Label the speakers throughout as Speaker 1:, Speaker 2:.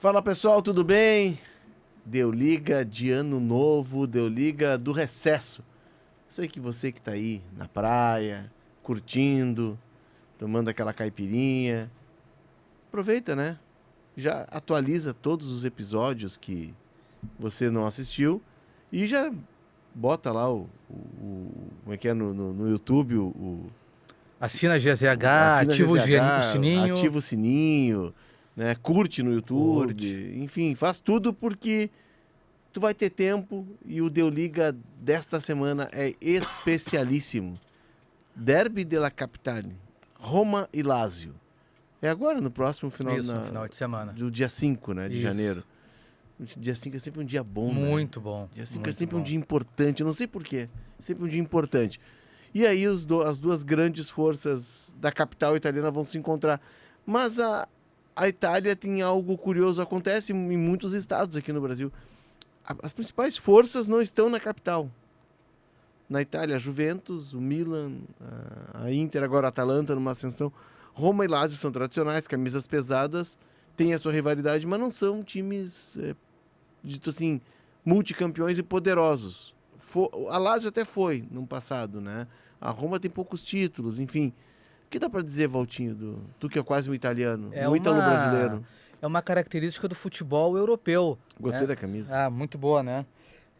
Speaker 1: Fala pessoal, tudo bem? Deu liga de ano novo, deu liga do recesso. Sei que você que tá aí na praia, curtindo, tomando aquela caipirinha, aproveita, né? Já atualiza todos os episódios que você não assistiu e já bota lá como é que é no YouTube,
Speaker 2: Assina a GZH,
Speaker 1: assina
Speaker 2: ativa o
Speaker 1: GZH,
Speaker 2: sininho.
Speaker 1: ativa o sininho, né? Curte no
Speaker 2: Curte.
Speaker 1: YouTube, enfim, faz tudo porque tu vai ter tempo e o Deu Liga desta semana é especialíssimo. Derby della Capitale, Roma e Lazio. É agora, no próximo final,
Speaker 2: Isso, no final de semana.
Speaker 1: do dia 5, né, de
Speaker 2: Isso.
Speaker 1: janeiro. O dia 5 é sempre um dia bom, né?
Speaker 2: Muito bom.
Speaker 1: Dia 5 é
Speaker 2: muito
Speaker 1: sempre um
Speaker 2: bom.
Speaker 1: dia importante, eu não sei porquê. Sempre um dia importante. E aí as duas grandes forças da capital italiana vão se encontrar. Mas a Itália tem algo curioso, acontece em muitos estados aqui no Brasil. As principais forças não estão na capital. Na Itália, a Juventus, o Milan, a Inter, agora a Atalanta numa ascensão. Roma e Lazio são tradicionais, camisas pesadas, têm a sua rivalidade, mas não são times, dito assim, multicampeões e poderosos. A Lazio até foi no passado, né? A Roma tem poucos títulos, enfim. O que dá pra dizer, Valtinho, tu que é quase um italiano, um ítalo brasileiro?
Speaker 2: É uma característica do futebol europeu.
Speaker 1: Gostei
Speaker 2: né?
Speaker 1: da camisa.
Speaker 2: Muito boa, né?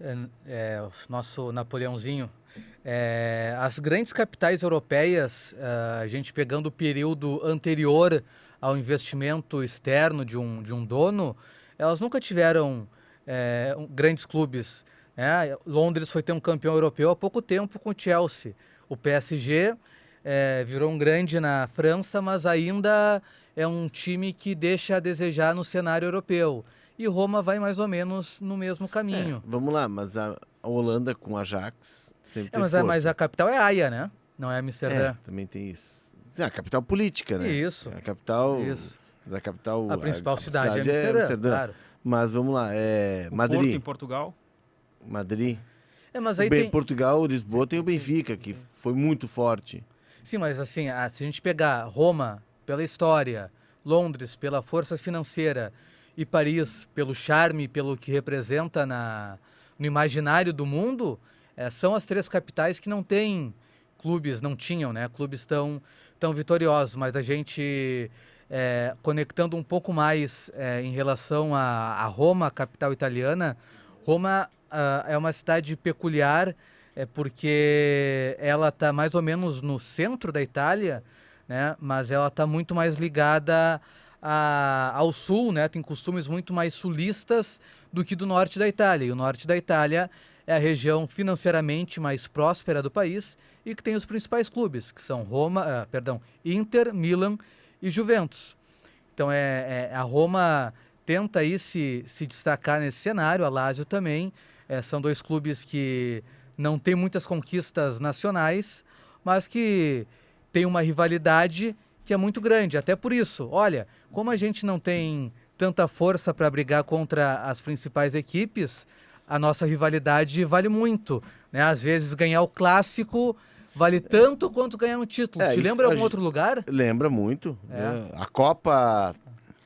Speaker 2: O nosso Napoleãozinho. As grandes capitais europeias, a gente pegando o período anterior ao investimento externo de um dono, elas nunca tiveram grandes clubes. Né? Londres foi ter um campeão europeu há pouco tempo com o Chelsea. O PSG virou um grande na França, mas ainda é um time que deixa a desejar no cenário europeu. E Roma vai mais ou menos no mesmo caminho.
Speaker 1: Vamos lá, mas a Holanda com a Ajax sempre teve
Speaker 2: Mas
Speaker 1: força.
Speaker 2: a capital é Haia, né? Não é Amsterdã.
Speaker 1: Também tem isso. A capital política, né?
Speaker 2: Isso.
Speaker 1: A capital.
Speaker 2: Isso.
Speaker 1: Mas a capital.
Speaker 2: A principal cidade é Amsterdã, claro.
Speaker 1: Mas vamos lá, Madrid.
Speaker 3: Porto em Portugal.
Speaker 1: Madrid.
Speaker 2: Mas aí tem...
Speaker 1: Portugal, Lisboa tem o Benfica, que foi muito forte.
Speaker 2: Sim, mas assim, se a gente pegar Roma pela história, Londres pela força financeira e Paris pelo charme, pelo que representa no imaginário do mundo, são as três capitais que não têm clubes, não tinham, né? Clubes tão vitoriosos, mas a gente conectando um pouco mais em relação a Roma, a capital italiana. Roma é uma cidade peculiar, porque ela está mais ou menos no centro da Itália, né? Mas ela está muito mais ligada ao sul, né? Tem costumes muito mais sulistas do que do norte da Itália. E o norte da Itália é a região financeiramente mais próspera do país e que tem os principais clubes, que são Inter, Milan e Juventus. Então a Roma tenta aí se destacar nesse cenário, a Lazio também. São dois clubes que não têm muitas conquistas nacionais, mas que tem uma rivalidade que é muito grande. Até por isso, olha, como a gente não tem tanta força para brigar contra as principais equipes, a nossa rivalidade vale muito. Né? Às vezes ganhar o clássico vale tanto quanto ganhar um título. Te lembra algum outro lugar?
Speaker 1: Lembra muito. A Copa...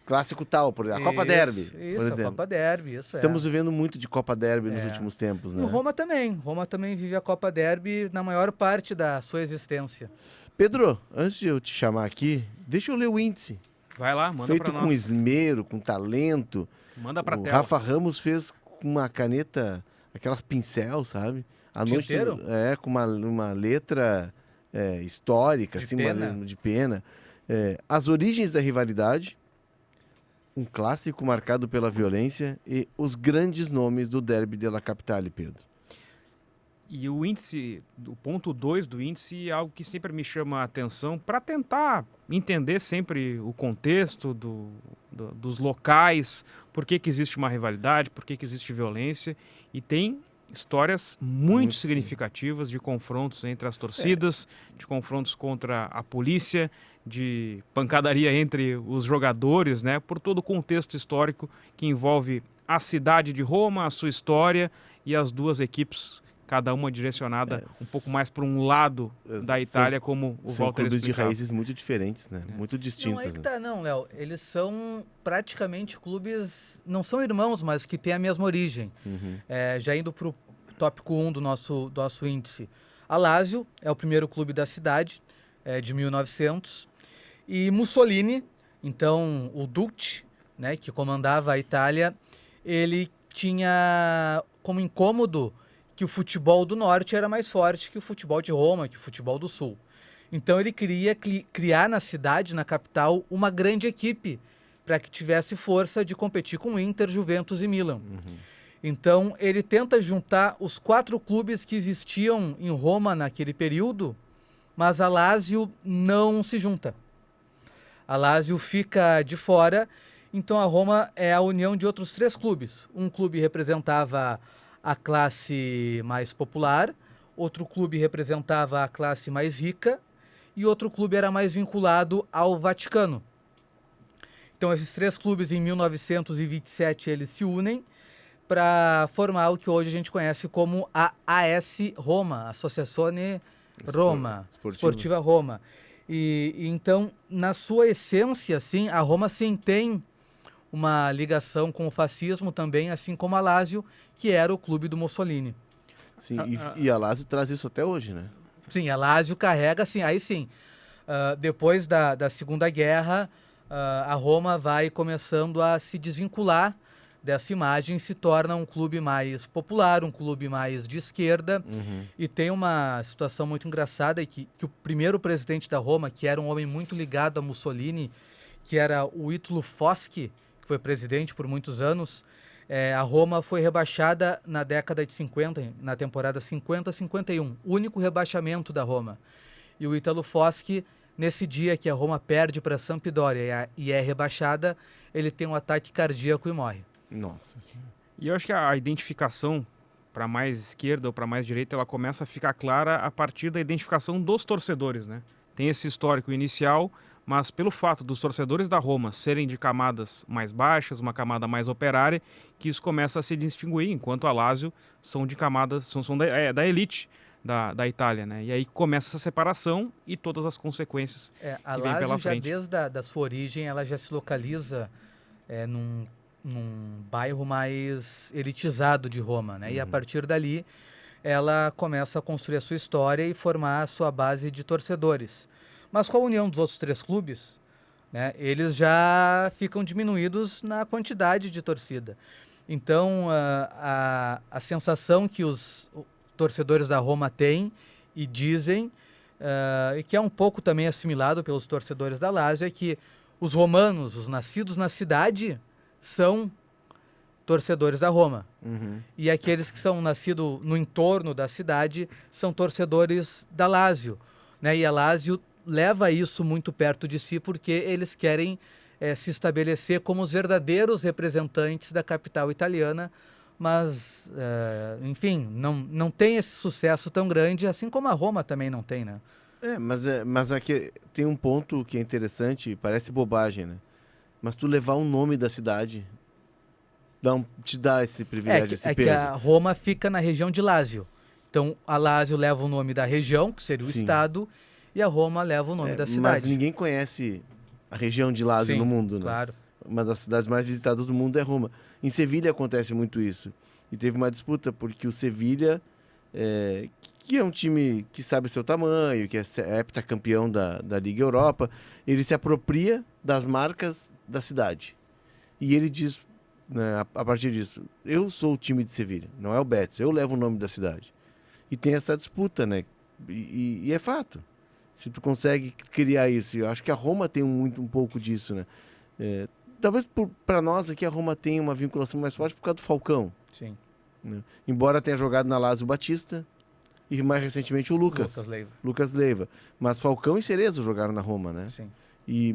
Speaker 1: Clássico tal, por exemplo. A Copa Derby.
Speaker 2: Isso, a Copa Derby.
Speaker 1: Estamos vivendo muito de Copa Derby nos últimos tempos, né?
Speaker 2: E Roma também. Roma também vive a Copa Derby na maior parte da sua existência.
Speaker 1: Pedro, antes de eu te chamar aqui, deixa eu ler o índice.
Speaker 3: Vai lá, manda
Speaker 1: Feito
Speaker 3: pra nós.
Speaker 1: com esmero, com talento.
Speaker 3: Manda pra
Speaker 1: o
Speaker 3: tela.
Speaker 1: Rafa Ramos fez com uma caneta, aquelas pincel, sabe?
Speaker 2: Tinteiro?
Speaker 1: Com uma letra histórica,
Speaker 2: De
Speaker 1: assim,
Speaker 2: pena.
Speaker 1: de pena. As origens da rivalidade, um clássico marcado pela violência e os grandes nomes do Derby della Capitale, Pedro.
Speaker 3: E o índice, o ponto 2 do índice é algo que sempre me chama a atenção para tentar entender sempre o contexto dos locais, por que existe uma rivalidade, por que existe violência, e tem histórias muito significativas de confrontos entre as torcidas, de confrontos contra a polícia, de pancadaria entre os jogadores, né, por todo o contexto histórico que envolve a cidade de Roma, a sua história e as duas equipes cada uma direcionada
Speaker 1: É,
Speaker 3: um pouco mais para um lado da Itália, como o
Speaker 1: São
Speaker 3: Walter
Speaker 1: clubes de
Speaker 3: explicava.
Speaker 1: raízes muito diferentes, né? Muito
Speaker 2: Não,
Speaker 1: distintas.
Speaker 2: é que
Speaker 1: Né?
Speaker 2: tá, não, Léo. Eles são praticamente clubes, não são irmãos, mas que têm a mesma origem.
Speaker 1: Uhum.
Speaker 2: Já indo pro tópico 1 do nosso índice. A Lazio é o primeiro clube da cidade, de 1900. E Mussolini, então o Duce, né, que comandava a Itália, ele tinha como incômodo que o futebol do norte era mais forte que o futebol de Roma, que o futebol do sul. Então ele queria criar na cidade, na capital, uma grande equipe para que tivesse força de competir com Inter, Juventus e Milan.
Speaker 1: Uhum.
Speaker 2: Então ele tenta juntar os 4 clubes que existiam em Roma naquele período, mas a Lazio não se junta. A Lazio fica de fora, então a Roma é a união de outros 3 clubes. Um clube representava a classe mais popular, outro clube representava a classe mais rica e outro clube era mais vinculado ao Vaticano. Então esses 3 clubes em 1927 eles se unem para formar o que hoje a gente conhece como a AS Roma, Associazione Roma, Sportiva Roma. E então, na sua essência, sim, a Roma sim tem uma ligação com o fascismo também, assim como a Lazio, que era o clube do Mussolini.
Speaker 1: Sim, e a Lazio traz isso até hoje, né?
Speaker 2: Sim, a Lazio carrega, assim, aí sim. Depois da Segunda Guerra, a Roma vai começando a se desvincular dessa imagem, se torna um clube mais popular, um clube mais de esquerda.
Speaker 1: Uhum.
Speaker 2: E tem uma situação muito engraçada que o primeiro presidente da Roma, que era um homem muito ligado a Mussolini, que era o Ítalo Foschi, que foi presidente por muitos anos, a Roma foi rebaixada na década de 50, na temporada 50-51, o único rebaixamento da Roma. E o Ítalo Foschi, nesse dia que a Roma perde para a Sampdoria e é rebaixada, ele tem um ataque cardíaco e morre.
Speaker 1: Nossa Senhora.
Speaker 3: E eu acho que a identificação para mais esquerda ou para mais direita, ela começa a ficar clara a partir da identificação dos torcedores, né? Tem esse histórico inicial, mas pelo fato dos torcedores da Roma serem de camadas mais baixas, uma camada mais operária, que isso começa a se distinguir, enquanto a Lazio são de camadas, são da elite da Itália, né? E aí começa essa separação e todas as consequências
Speaker 2: A
Speaker 3: que vem pela
Speaker 2: Lazio já
Speaker 3: frente.
Speaker 2: desde a sua origem, ela já se localiza num bairro mais elitizado de Roma, né? E a partir dali, ela começa a construir a sua história e formar a sua base de torcedores. Mas com a união dos outros 3 clubes, né, eles já ficam diminuídos na quantidade de torcida. Então, a sensação que os torcedores da Roma têm e dizem, e que é um pouco também assimilado pelos torcedores da Lazio, é que os romanos, os nascidos na cidade, são torcedores da Roma.
Speaker 1: Uhum.
Speaker 2: E aqueles que são nascidos no entorno da cidade são torcedores da Lazio, né? E a Lazio leva isso muito perto de si porque eles querem se estabelecer como os verdadeiros representantes da capital italiana, mas, enfim, não tem esse sucesso tão grande, assim como a Roma também não tem, né?
Speaker 1: Mas aqui tem um ponto que é interessante, parece bobagem, né? Mas tu levar o nome da cidade te dá esse privilégio, esse
Speaker 2: que
Speaker 1: peso.
Speaker 2: a Roma fica na região de Lazio. Então, a Lazio leva o nome da região, que seria o
Speaker 1: Sim.
Speaker 2: estado, e a Roma leva o nome da
Speaker 1: Mas
Speaker 2: cidade.
Speaker 1: ninguém conhece a região de Lazio
Speaker 2: Sim,
Speaker 1: no mundo, né?
Speaker 2: claro.
Speaker 1: Uma das cidades mais visitadas do mundo é Roma. Em Sevilha acontece muito isso. E teve uma disputa, porque o Sevilha, que é um time que sabe seu tamanho, que é heptacampeão da Liga Europa, ele se apropria das marcas da cidade. E ele diz, né, a partir disso, eu sou o time de Sevilha, não é o Betis, eu levo o nome da cidade. E tem essa disputa, né? E é fato. Se tu consegue criar isso, eu acho que a Roma tem um pouco disso, né? Talvez para nós aqui a Roma tenha uma vinculação mais forte por causa do Falcão.
Speaker 2: Sim.
Speaker 1: Né? Embora tenha jogado na Lazio o Batista e mais recentemente o Lucas Leiva. Mas Falcão e Cerezo jogaram na Roma, né?
Speaker 2: Sim.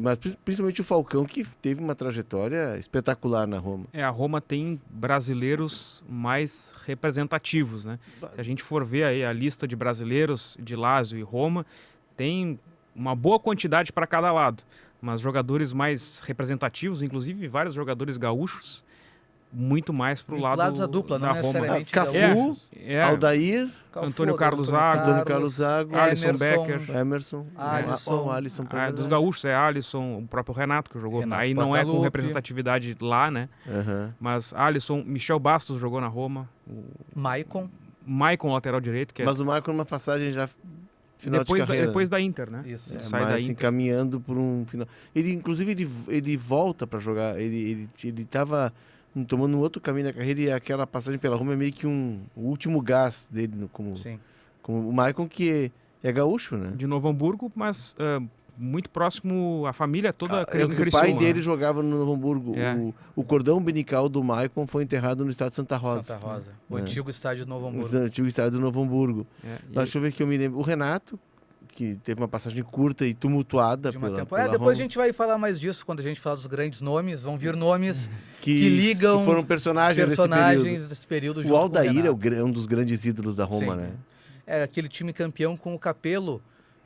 Speaker 1: Mas principalmente o Falcão, que teve uma trajetória espetacular na Roma.
Speaker 3: A Roma tem brasileiros mais representativos, né? Se a gente for ver aí a lista de brasileiros de Lazio e Roma, tem uma boa quantidade para cada lado. Mas jogadores mais representativos, inclusive vários jogadores gaúchos, muito mais pro lado
Speaker 2: Vinculados à dupla, não
Speaker 3: da Roma.
Speaker 2: necessariamente
Speaker 1: Cafu,
Speaker 2: gaúchos.
Speaker 1: Aldair,
Speaker 2: Cafu,
Speaker 3: Antônio Carlos Zago,
Speaker 1: Antônio Carlos Zago,
Speaker 3: Alisson Becker.
Speaker 1: Emerson,
Speaker 2: Alisson.
Speaker 1: o Alisson,
Speaker 3: Dos gaúchos é Alisson, o próprio Renato que jogou.
Speaker 2: Renato
Speaker 3: Aí não é com
Speaker 2: Portaluppi.
Speaker 3: representatividade lá, né?
Speaker 1: Aham.
Speaker 3: Mas Alisson, Michel Bastos jogou na Roma. O
Speaker 2: Maicon.
Speaker 3: Maicon, lateral direito, que é
Speaker 1: Mas o Marco numa passagem já final
Speaker 3: depois,
Speaker 1: de carreira.
Speaker 3: depois da Inter, né?
Speaker 2: Isso.
Speaker 3: Ele
Speaker 1: É,
Speaker 3: sai
Speaker 1: mas
Speaker 3: da Inter.
Speaker 1: encaminhando por um final. Ele, inclusive, ele volta para jogar. Ele tava tomando um outro caminho na carreira e aquela passagem pela Roma é meio que o último gás dele como
Speaker 2: Sim.
Speaker 1: o Maicon, que é gaúcho, né?
Speaker 3: De Novo Hamburgo, mas muito próximo, a família toda
Speaker 1: É o que o
Speaker 3: cresceu,
Speaker 1: pai
Speaker 3: né?
Speaker 1: dele jogava no Novo Hamburgo.
Speaker 3: É.
Speaker 1: O cordão umbilical do Maicon foi enterrado no estado de Santa Rosa.
Speaker 2: Santa Rosa. O
Speaker 1: É.
Speaker 2: antigo estádio de Novo Hamburgo.
Speaker 1: No antigo estado do Novo Hamburgo.
Speaker 3: É, e
Speaker 1: Deixa eu ver que eu me lembro. O Renato, que teve uma passagem curta e tumultuada
Speaker 2: De uma
Speaker 1: pela
Speaker 2: temporada.
Speaker 1: Roma,
Speaker 2: Depois a gente vai falar mais disso quando a gente falar dos grandes nomes. Vão vir nomes
Speaker 1: que
Speaker 2: ligam
Speaker 1: que foram personagens
Speaker 2: personagens desse período.
Speaker 1: O
Speaker 2: junto com
Speaker 1: Aldair é,
Speaker 2: Renato.
Speaker 1: um dos grandes ídolos da Roma,
Speaker 2: Sim.
Speaker 1: né?
Speaker 2: É aquele time campeão com o Capello.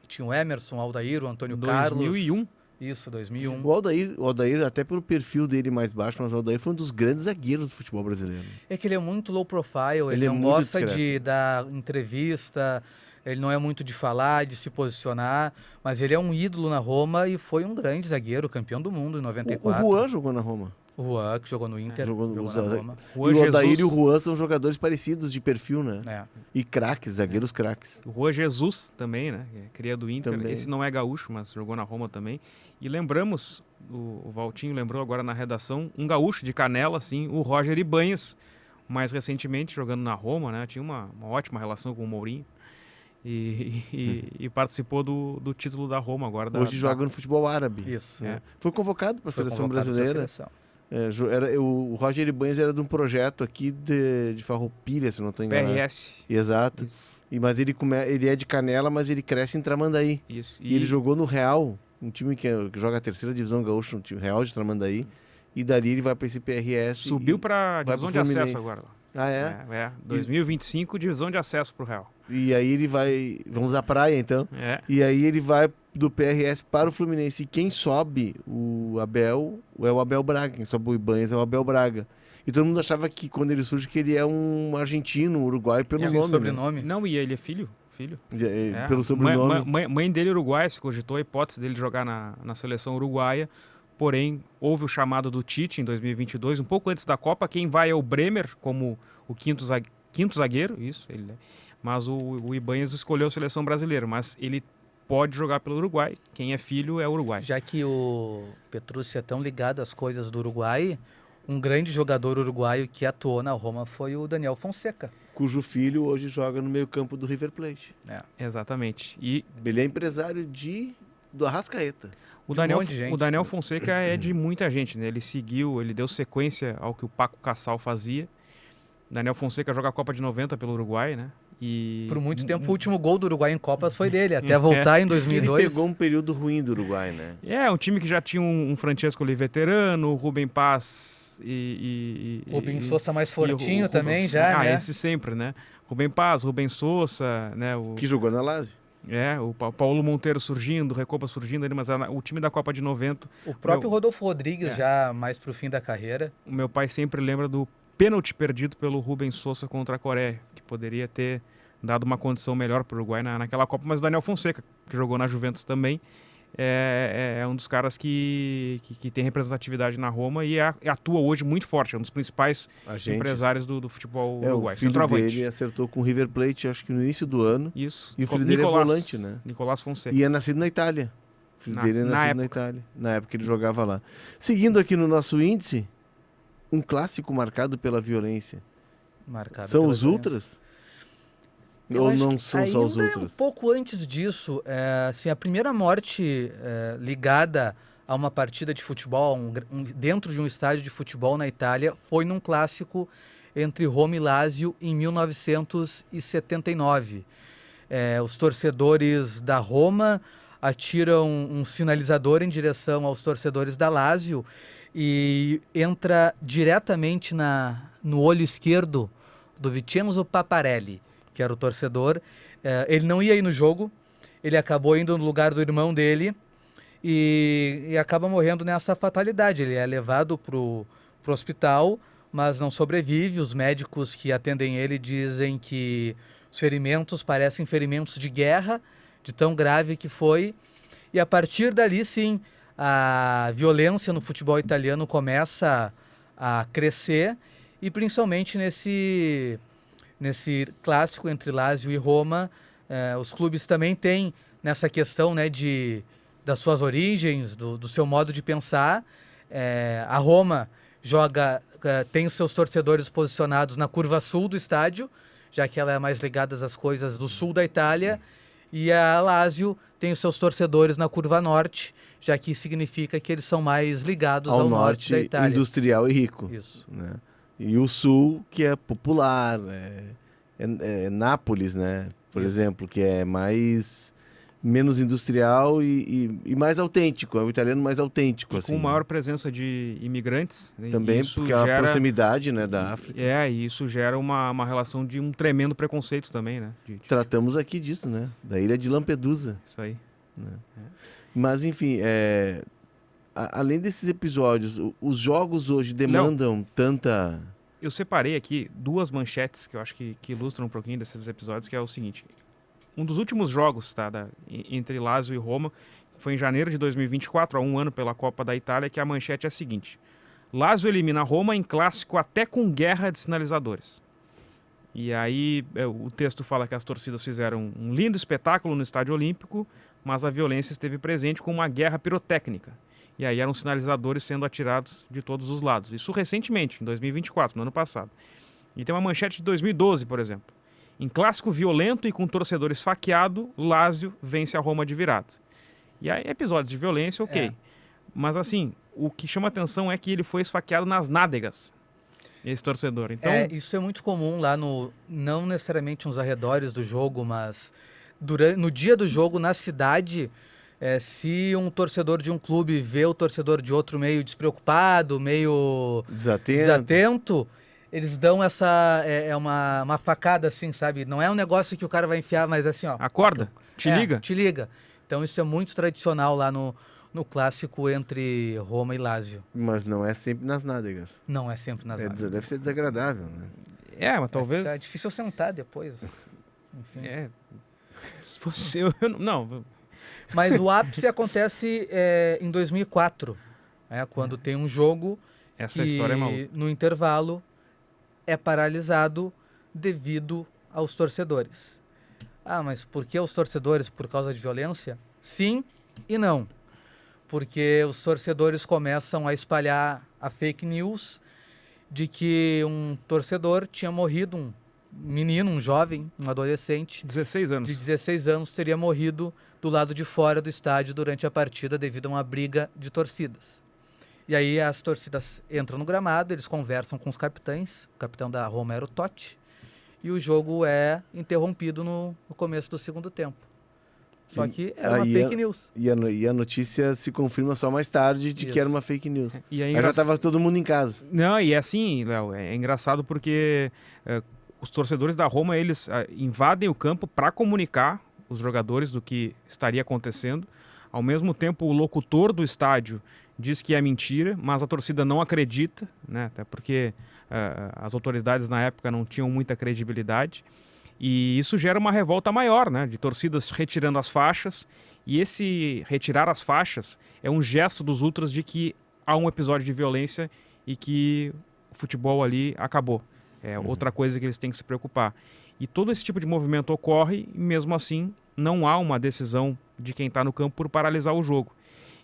Speaker 2: Tinha o Emerson, o Aldair, o Antônio Carlos.
Speaker 3: 2001.
Speaker 2: Isso, 2001.
Speaker 1: O Aldair, até pelo perfil dele mais baixo, mas o Aldair foi um dos grandes zagueiros do futebol brasileiro.
Speaker 2: É que ele é muito low profile, ele
Speaker 1: Ele é
Speaker 2: não
Speaker 1: muito
Speaker 2: gosta
Speaker 1: discreto.
Speaker 2: de dar entrevista, ele não é muito de falar, de se posicionar, mas ele é um ídolo na Roma e foi um grande zagueiro, campeão do mundo em
Speaker 1: O
Speaker 2: 94.
Speaker 1: Juan jogou na Roma.
Speaker 2: O Juan, que jogou no Inter,
Speaker 1: Jogou
Speaker 2: jogou,
Speaker 1: no-
Speaker 2: na
Speaker 1: os-
Speaker 2: Roma.
Speaker 3: Juan
Speaker 1: e o Aldair
Speaker 3: Jesus,
Speaker 1: e o Juan são jogadores parecidos de perfil, né?
Speaker 2: É.
Speaker 1: E craques, zagueiros craques.
Speaker 3: O Juan Jesus também, né? Que é cria do Inter.
Speaker 1: Também.
Speaker 3: Esse não é gaúcho, mas jogou na Roma também. E lembramos, o Valtinho lembrou agora na redação, um gaúcho de Canela, assim, o Roger Ibanhes, mais recentemente jogando na Roma, né? Tinha uma ótima relação com o Mourinho. E participou do título da Roma agora.
Speaker 1: Hoje joga no futebol árabe.
Speaker 2: Isso.
Speaker 3: É.
Speaker 1: Foi convocado para a
Speaker 2: Foi
Speaker 1: seleção
Speaker 2: convocado pra
Speaker 1: brasileira.
Speaker 2: seleção.
Speaker 1: O Roger Ibanez era de um projeto aqui de Farroupilha, se não estou enganado.
Speaker 3: PRS.
Speaker 1: Exato.
Speaker 3: Isso.
Speaker 1: Mas ele é de Canela, mas ele cresce em Tramandaí.
Speaker 3: Isso.
Speaker 1: E ele jogou no Real, um time que joga a terceira divisão gaúcha, um time Real de Tramandaí. E dali ele vai para esse PRS.
Speaker 3: Subiu para
Speaker 1: vai
Speaker 3: divisão
Speaker 1: pro
Speaker 3: de acesso
Speaker 1: Fluminense.
Speaker 3: agora.
Speaker 1: Ah, é?
Speaker 3: 2025, divisão de acesso pro Real.
Speaker 1: E aí ele vai. Vamos à praia então.
Speaker 3: É.
Speaker 1: E aí ele vai do PRS para o Fluminense. E quem sobe o Abel é o Abel Braga. Quem sobe o Ibanez é o Abel Braga. E todo mundo achava que quando ele surge que ele é um argentino, um uruguaio pelo
Speaker 2: Sim,
Speaker 1: nome. Né?
Speaker 2: sobrenome.
Speaker 3: Não, e ele é filho. É.
Speaker 1: Pelo sobrenome.
Speaker 3: Mãe dele é uruguaia, se cogitou a hipótese dele jogar na seleção uruguaia. Porém, houve o chamado do Tite em 2022, um pouco antes da Copa. Quem vai é o Bremer como o quinto zagueiro, isso, ele é. Mas o Ibanez escolheu a seleção brasileira, mas ele pode jogar pelo Uruguai. Quem é filho é uruguai.
Speaker 2: Já que o Petrucci é tão ligado às coisas do Uruguai, um grande jogador uruguaio que atuou na Roma foi o Daniel Fonseca.
Speaker 1: Cujo filho hoje joga no meio-campo do River Plate.
Speaker 3: Exatamente. E
Speaker 1: Ele é empresário do Arrascaeta.
Speaker 3: o
Speaker 2: De um
Speaker 3: Daniel,
Speaker 2: monte de gente.
Speaker 3: o Daniel Fonseca é de muita gente, né? Ele deu sequência ao que o Paco Cassal fazia. Daniel Fonseca joga a Copa de 90 pelo Uruguai, né? E
Speaker 2: Por muito tempo, o último gol do Uruguai em Copas foi dele, até voltar em
Speaker 1: Ele
Speaker 2: 2002.
Speaker 1: pegou um período ruim do Uruguai, né?
Speaker 3: é um time que já tinha um Francesco Oli veterano, o Rubem Paz
Speaker 2: Rubem Sousa mais
Speaker 3: e o
Speaker 2: fortinho também já, né?
Speaker 3: esse sempre, né? Rubem Paz, Rubem Sousa, né?
Speaker 1: Que jogou na Lazio.
Speaker 3: O Paulo Monteiro surgindo, o Recopa surgindo, mas o time da Copa de 90.
Speaker 2: O próprio Rodolfo Rodrigues
Speaker 3: É.
Speaker 2: já mais pro fim da carreira.
Speaker 3: O meu pai sempre lembra do pênalti perdido pelo Rubem Sousa contra a Coreia, que poderia ter dado uma condição melhor para o Uruguai naquela Copa, mas o Daniel Fonseca, que jogou na Juventus também, é um dos caras que tem representatividade na Roma e atua hoje muito forte, é um dos principais
Speaker 1: Agentes.
Speaker 3: empresários do futebol
Speaker 1: O
Speaker 3: uruguai,
Speaker 1: filho
Speaker 3: centroavante.
Speaker 1: dele acertou com o River Plate, acho que no início do ano.
Speaker 3: Isso.
Speaker 1: E o filho dele é volante, né?
Speaker 3: Nicolás Fonseca.
Speaker 1: E é nascido na Itália. O filho dele é
Speaker 3: Na
Speaker 1: nascido na Itália. Na época ele jogava lá. Seguindo aqui no nosso índice, um clássico marcado pela violência.
Speaker 2: Marcado
Speaker 1: São
Speaker 2: pela
Speaker 1: os
Speaker 2: violência.
Speaker 1: ultras?
Speaker 2: Eu
Speaker 1: Ou
Speaker 2: acho
Speaker 1: não
Speaker 2: que
Speaker 1: são só os
Speaker 2: ainda
Speaker 1: ultras?
Speaker 2: Um pouco antes disso, assim, a primeira morte ligada a uma partida de futebol, dentro de um estádio de futebol na Itália, foi num clássico entre Roma e Lazio em 1979. Os torcedores da Roma atiram um sinalizador em direção aos torcedores da Lazio e entra diretamente no olho esquerdo do Vincenzo Paparelli, que era o torcedor. Ele não ia ir no jogo, ele acabou indo no lugar do irmão dele e acaba morrendo nessa fatalidade. Ele é levado pro hospital, mas não sobrevive. Os médicos que atendem ele dizem que os ferimentos parecem ferimentos de guerra, de tão grave que foi. E a partir dali, sim, a violência no futebol italiano começa a crescer, e principalmente nesse clássico entre Lazio e Roma, os clubes também têm nessa questão, né, das suas origens, do seu modo de pensar. A Roma tem os seus torcedores posicionados na curva sul do estádio, já que ela é mais ligada às coisas do sul da Itália, e a Lazio tem os seus torcedores na curva norte, já que significa que eles são mais ligados ao norte da Itália.
Speaker 1: Industrial e rico.
Speaker 2: Isso.
Speaker 1: Né? E o sul, que é popular, Nápoles, né? Por exemplo, que é menos industrial e mais autêntico, é o italiano mais autêntico.
Speaker 3: E
Speaker 1: assim,
Speaker 3: com maior presença de imigrantes.
Speaker 1: Também, porque a proximidade, né, da África.
Speaker 3: E isso gera uma relação de um tremendo preconceito também, né?
Speaker 1: Tratamos aqui disso, né? Da ilha de Lampedusa.
Speaker 3: Isso aí.
Speaker 1: Né? Mas, enfim, além desses episódios, os jogos hoje demandam tanta...
Speaker 3: Eu separei aqui 2 manchetes que eu acho que ilustram um pouquinho desses episódios, que é o seguinte. Um dos últimos jogos entre Lazio e Roma foi em janeiro de 2024, há um ano pela Copa da Itália, que a manchete é a seguinte: Lazio elimina Roma em clássico até com guerra de sinalizadores. E aí o texto fala que as torcidas fizeram um lindo espetáculo no Estádio Olímpico, mas a violência esteve presente com uma guerra pirotécnica. E aí eram sinalizadores sendo atirados de todos os lados. Isso recentemente, em 2024, no ano passado. E tem uma manchete de 2012, por exemplo. Em clássico violento e com torcedor esfaqueado, Lazio vence a Roma de virada. E aí, episódios de violência, ok. Mas assim, o que chama atenção é que ele foi esfaqueado nas nádegas, esse torcedor. Então...
Speaker 2: isso é muito comum lá não necessariamente nos arredores do jogo, mas no dia do jogo, na cidade, se um torcedor de um clube vê o torcedor de outro meio despreocupado, meio desatento, eles dão uma facada assim, sabe? Não é um negócio que o cara vai enfiar, mas assim, ó.
Speaker 3: Acorda, te liga.
Speaker 2: Te liga. Então isso é muito tradicional lá no clássico entre Roma e Lazio.
Speaker 1: Mas não é sempre nas nádegas.
Speaker 2: Não é sempre nas nádegas.
Speaker 1: Deve ser desagradável, né?
Speaker 3: Mas talvez...
Speaker 2: É difícil sentar depois. Enfim.
Speaker 3: Se fosse eu não...
Speaker 2: Mas o ápice acontece em 2004, quando tem um jogo
Speaker 3: Essa história é maluca.
Speaker 2: No intervalo é paralisado devido aos torcedores. Mas por que os torcedores? Por causa de violência? Sim e não. Porque os torcedores começam a espalhar a fake news de que um torcedor tinha morrido, um menino, um jovem, um adolescente
Speaker 3: 16 anos.
Speaker 2: De 16 anos teria morrido do lado de fora do estádio durante a partida devido a uma briga de torcidas. E aí as torcidas entram no gramado, eles conversam com os capitães, o capitão da Roma era o Totti, e o jogo é interrompido no começo do segundo tempo. Só que era uma fake news.
Speaker 1: E a notícia se confirma só mais tarde de que era uma fake news.
Speaker 3: E
Speaker 1: aí já estava todo mundo em casa.
Speaker 3: Não, e assim, Léo, é engraçado porque os torcedores da Roma, eles invadem o campo para comunicar os jogadores do que estaria acontecendo. Ao mesmo tempo, o locutor do estádio diz que é mentira, mas a torcida não acredita, né? Até porque as autoridades na época não tinham muita credibilidade. E isso gera uma revolta maior, né? De torcidas retirando as faixas. E esse retirar as faixas é um gesto dos ultras de que há um episódio de violência e que o futebol ali acabou. É outra coisa que eles têm que se preocupar. E todo esse tipo de movimento ocorre e mesmo assim não há uma decisão de quem está no campo por paralisar o jogo.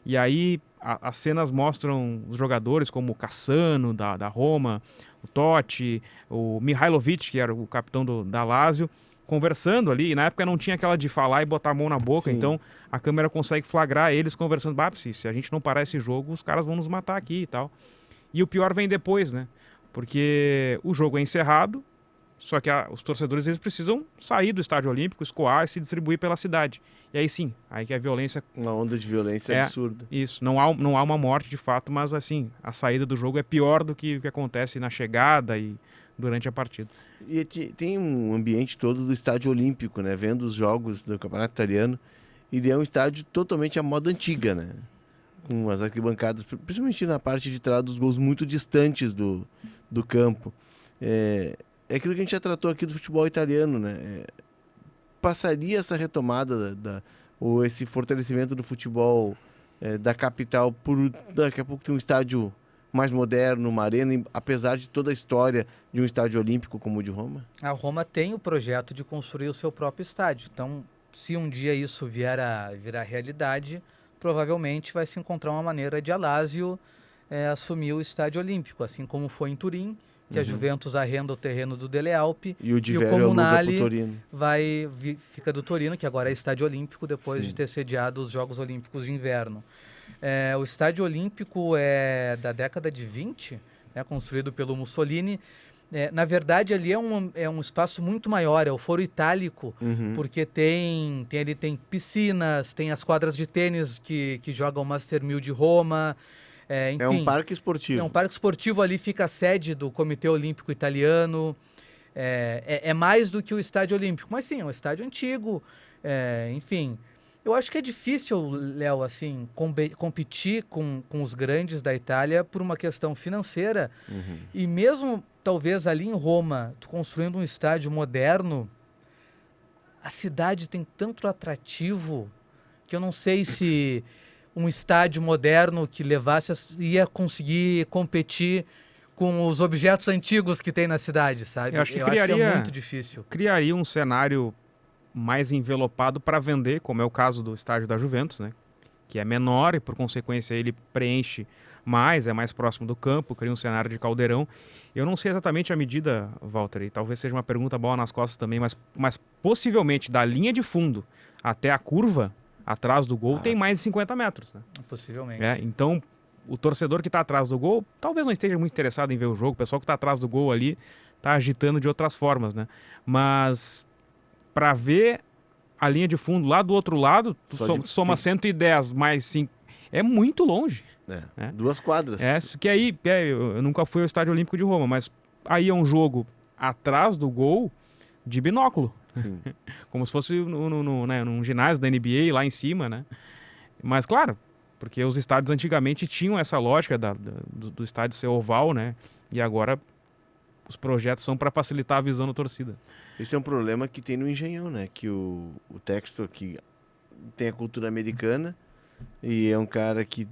Speaker 3: E aí as cenas mostram os jogadores como o Cassano, da Roma, o Totti, o Mihailovic, que era o capitão da Lazio, conversando ali. E na época não tinha aquela de falar e botar a mão na boca, então a câmera consegue flagrar eles conversando. Se a gente não parar esse jogo, os caras vão nos matar aqui e tal. E o pior vem depois, né? Porque o jogo é encerrado, só que os torcedores eles precisam sair do Estádio Olímpico, escoar e se distribuir pela cidade. E aí sim, aí que a violência...
Speaker 1: Uma onda de violência absurda.
Speaker 3: Isso, não há uma morte de fato, mas assim, a saída do jogo é pior do que o que acontece na chegada e durante a partida.
Speaker 1: E tem um ambiente todo do Estádio Olímpico, né? Vendo os jogos do Campeonato Italiano, e é um estádio totalmente à moda antiga, né? Com as arquibancadas, principalmente na parte de trás dos gols muito distantes do do campo. É aquilo que a gente já tratou aqui do futebol italiano, né? Passaria essa retomada ou esse fortalecimento do futebol da capital por daqui a pouco ter um estádio mais moderno, uma arena, apesar de toda a história de um estádio olímpico como o de Roma?
Speaker 2: A Roma tem o projeto de construir o seu próprio estádio. Então, se um dia isso virar realidade, provavelmente vai se encontrar uma maneira de a Lazio assumir o estádio olímpico, assim como foi em Turim, que a Juventus arrenda o terreno do Dele Alpi
Speaker 1: e o
Speaker 2: Comunale
Speaker 1: Torino.
Speaker 2: Fica do Torino, que agora é estádio olímpico, depois de ter sediado os Jogos Olímpicos de Inverno. O estádio olímpico é da década de 20, construído pelo Mussolini. Na verdade, ali é um espaço muito maior, é o Foro Itálico, porque tem piscinas, tem as quadras de tênis que jogam o Master 1000 de Roma. Enfim,
Speaker 1: é um parque esportivo.
Speaker 2: É um parque esportivo, ali fica a sede do Comitê Olímpico Italiano. É mais do que o Estádio Olímpico, mas sim, é um estádio antigo. Enfim, eu acho que é difícil, Léo, assim, competir com os grandes da Itália por uma questão financeira. E mesmo, talvez, ali em Roma, tu construindo um estádio moderno, a cidade tem tanto atrativo que eu não sei se um estádio moderno que levasse ia conseguir competir com os objetos antigos que tem na cidade, sabe?
Speaker 3: Eu acho que
Speaker 2: é muito difícil.
Speaker 3: Criaria um cenário mais envelopado para vender, como é o caso do estádio da Juventus, né? Que é menor e, por consequência, ele preenche mais, é mais próximo do campo, cria um cenário de caldeirão. Eu não sei exatamente a medida, Walter, e talvez seja uma pergunta boa nas costas também, mas possivelmente da linha de fundo até a curva, atrás do gol, tem mais de 50 metros. Né?
Speaker 2: Possivelmente.
Speaker 3: Então, o torcedor que está atrás do gol talvez não esteja muito interessado em ver o jogo. O pessoal que está atrás do gol ali está agitando de outras formas, né? Mas para ver a linha de fundo lá do outro lado, soma 110 mais 5. É muito longe.
Speaker 1: Né? 2 quadras.
Speaker 3: Que aí, eu nunca fui ao Estádio Olímpico de Roma, mas aí é um jogo atrás do gol de binóculo.
Speaker 1: Sim.
Speaker 3: Como se fosse num ginásio da NBA lá em cima, né? Mas claro, porque os estádios antigamente tinham essa lógica do estádio ser oval, né? E agora os projetos são para facilitar a visão da torcida.
Speaker 1: Esse é um problema que tem no Engenhão, né? Que o Textor, que tem a cultura americana e é um cara que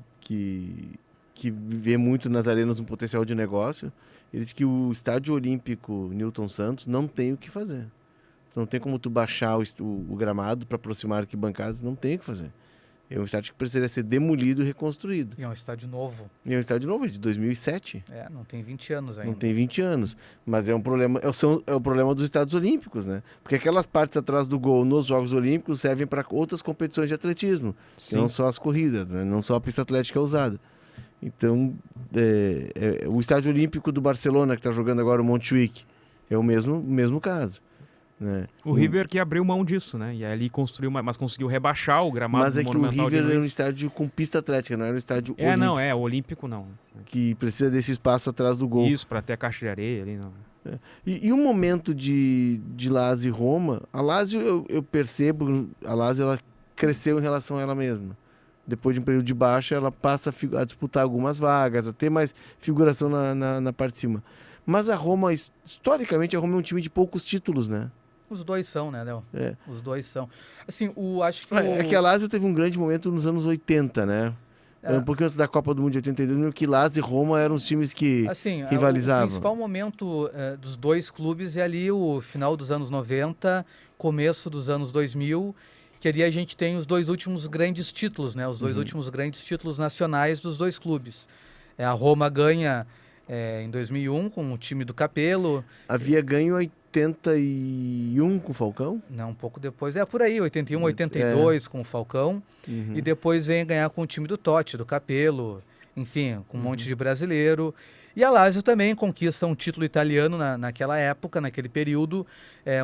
Speaker 1: vê muito nas arenas um potencial de negócio, ele diz que o Estádio Olímpico Newton Santos não tem o que fazer. Não tem como tu baixar o gramado para aproximar arquibancadas, não tem o que fazer. É um estádio que precisaria ser demolido e reconstruído.
Speaker 2: E é um estádio novo.
Speaker 1: E é um estádio novo, é de 2007.
Speaker 2: Não tem 20 anos ainda.
Speaker 1: Não tem 20 anos. Mas é um problema, é o problema dos estádios olímpicos, né? Porque aquelas partes atrás do gol nos Jogos Olímpicos servem para outras competições de atletismo. Não só as corridas, né? Não só a pista atlética usada. Então, o estádio olímpico do Barcelona, que está jogando agora o Montjuic, é o mesmo caso. Né?
Speaker 3: O River que abriu mão disso, né? E ali construiu, mas conseguiu rebaixar o gramado.
Speaker 1: Mas é que o River era um estádio com pista atlética, não era um estádio olímpico.
Speaker 3: O olímpico não.
Speaker 1: Que precisa desse espaço atrás do gol.
Speaker 3: Isso, para ter a caixa de areia ali, não.
Speaker 1: E um momento de Lazio e Roma, a Lazio eu percebo, a Lazio ela cresceu em relação a ela mesma. Depois de um período de baixa, ela passa a disputar algumas vagas, a ter mais figuração na parte de cima. Mas a Roma, historicamente, a Roma é um time de poucos títulos, né?
Speaker 2: Os dois são, né, Léo? Os dois são. Assim, acho que
Speaker 1: É que a Lazio teve um grande momento nos anos 80, né? Um pouquinho antes da Copa do Mundo de 82, que Lazio e Roma eram os times que rivalizavam.
Speaker 2: O principal momento dos dois clubes é ali o final dos anos 90, começo dos anos 2000, que ali a gente tem os dois últimos grandes títulos, né? Os dois últimos grandes títulos nacionais dos dois clubes. A Roma ganha em 2001 com o time do Capello.
Speaker 1: Havia ganho 81 com o Falcão?
Speaker 2: Não, um pouco depois. Por aí, 81, 82 com o Falcão. E depois vem ganhar com o time do Totti, do Capello. Enfim, com um monte de brasileiro. E a Lazio também conquista um título italiano naquela época, naquele período.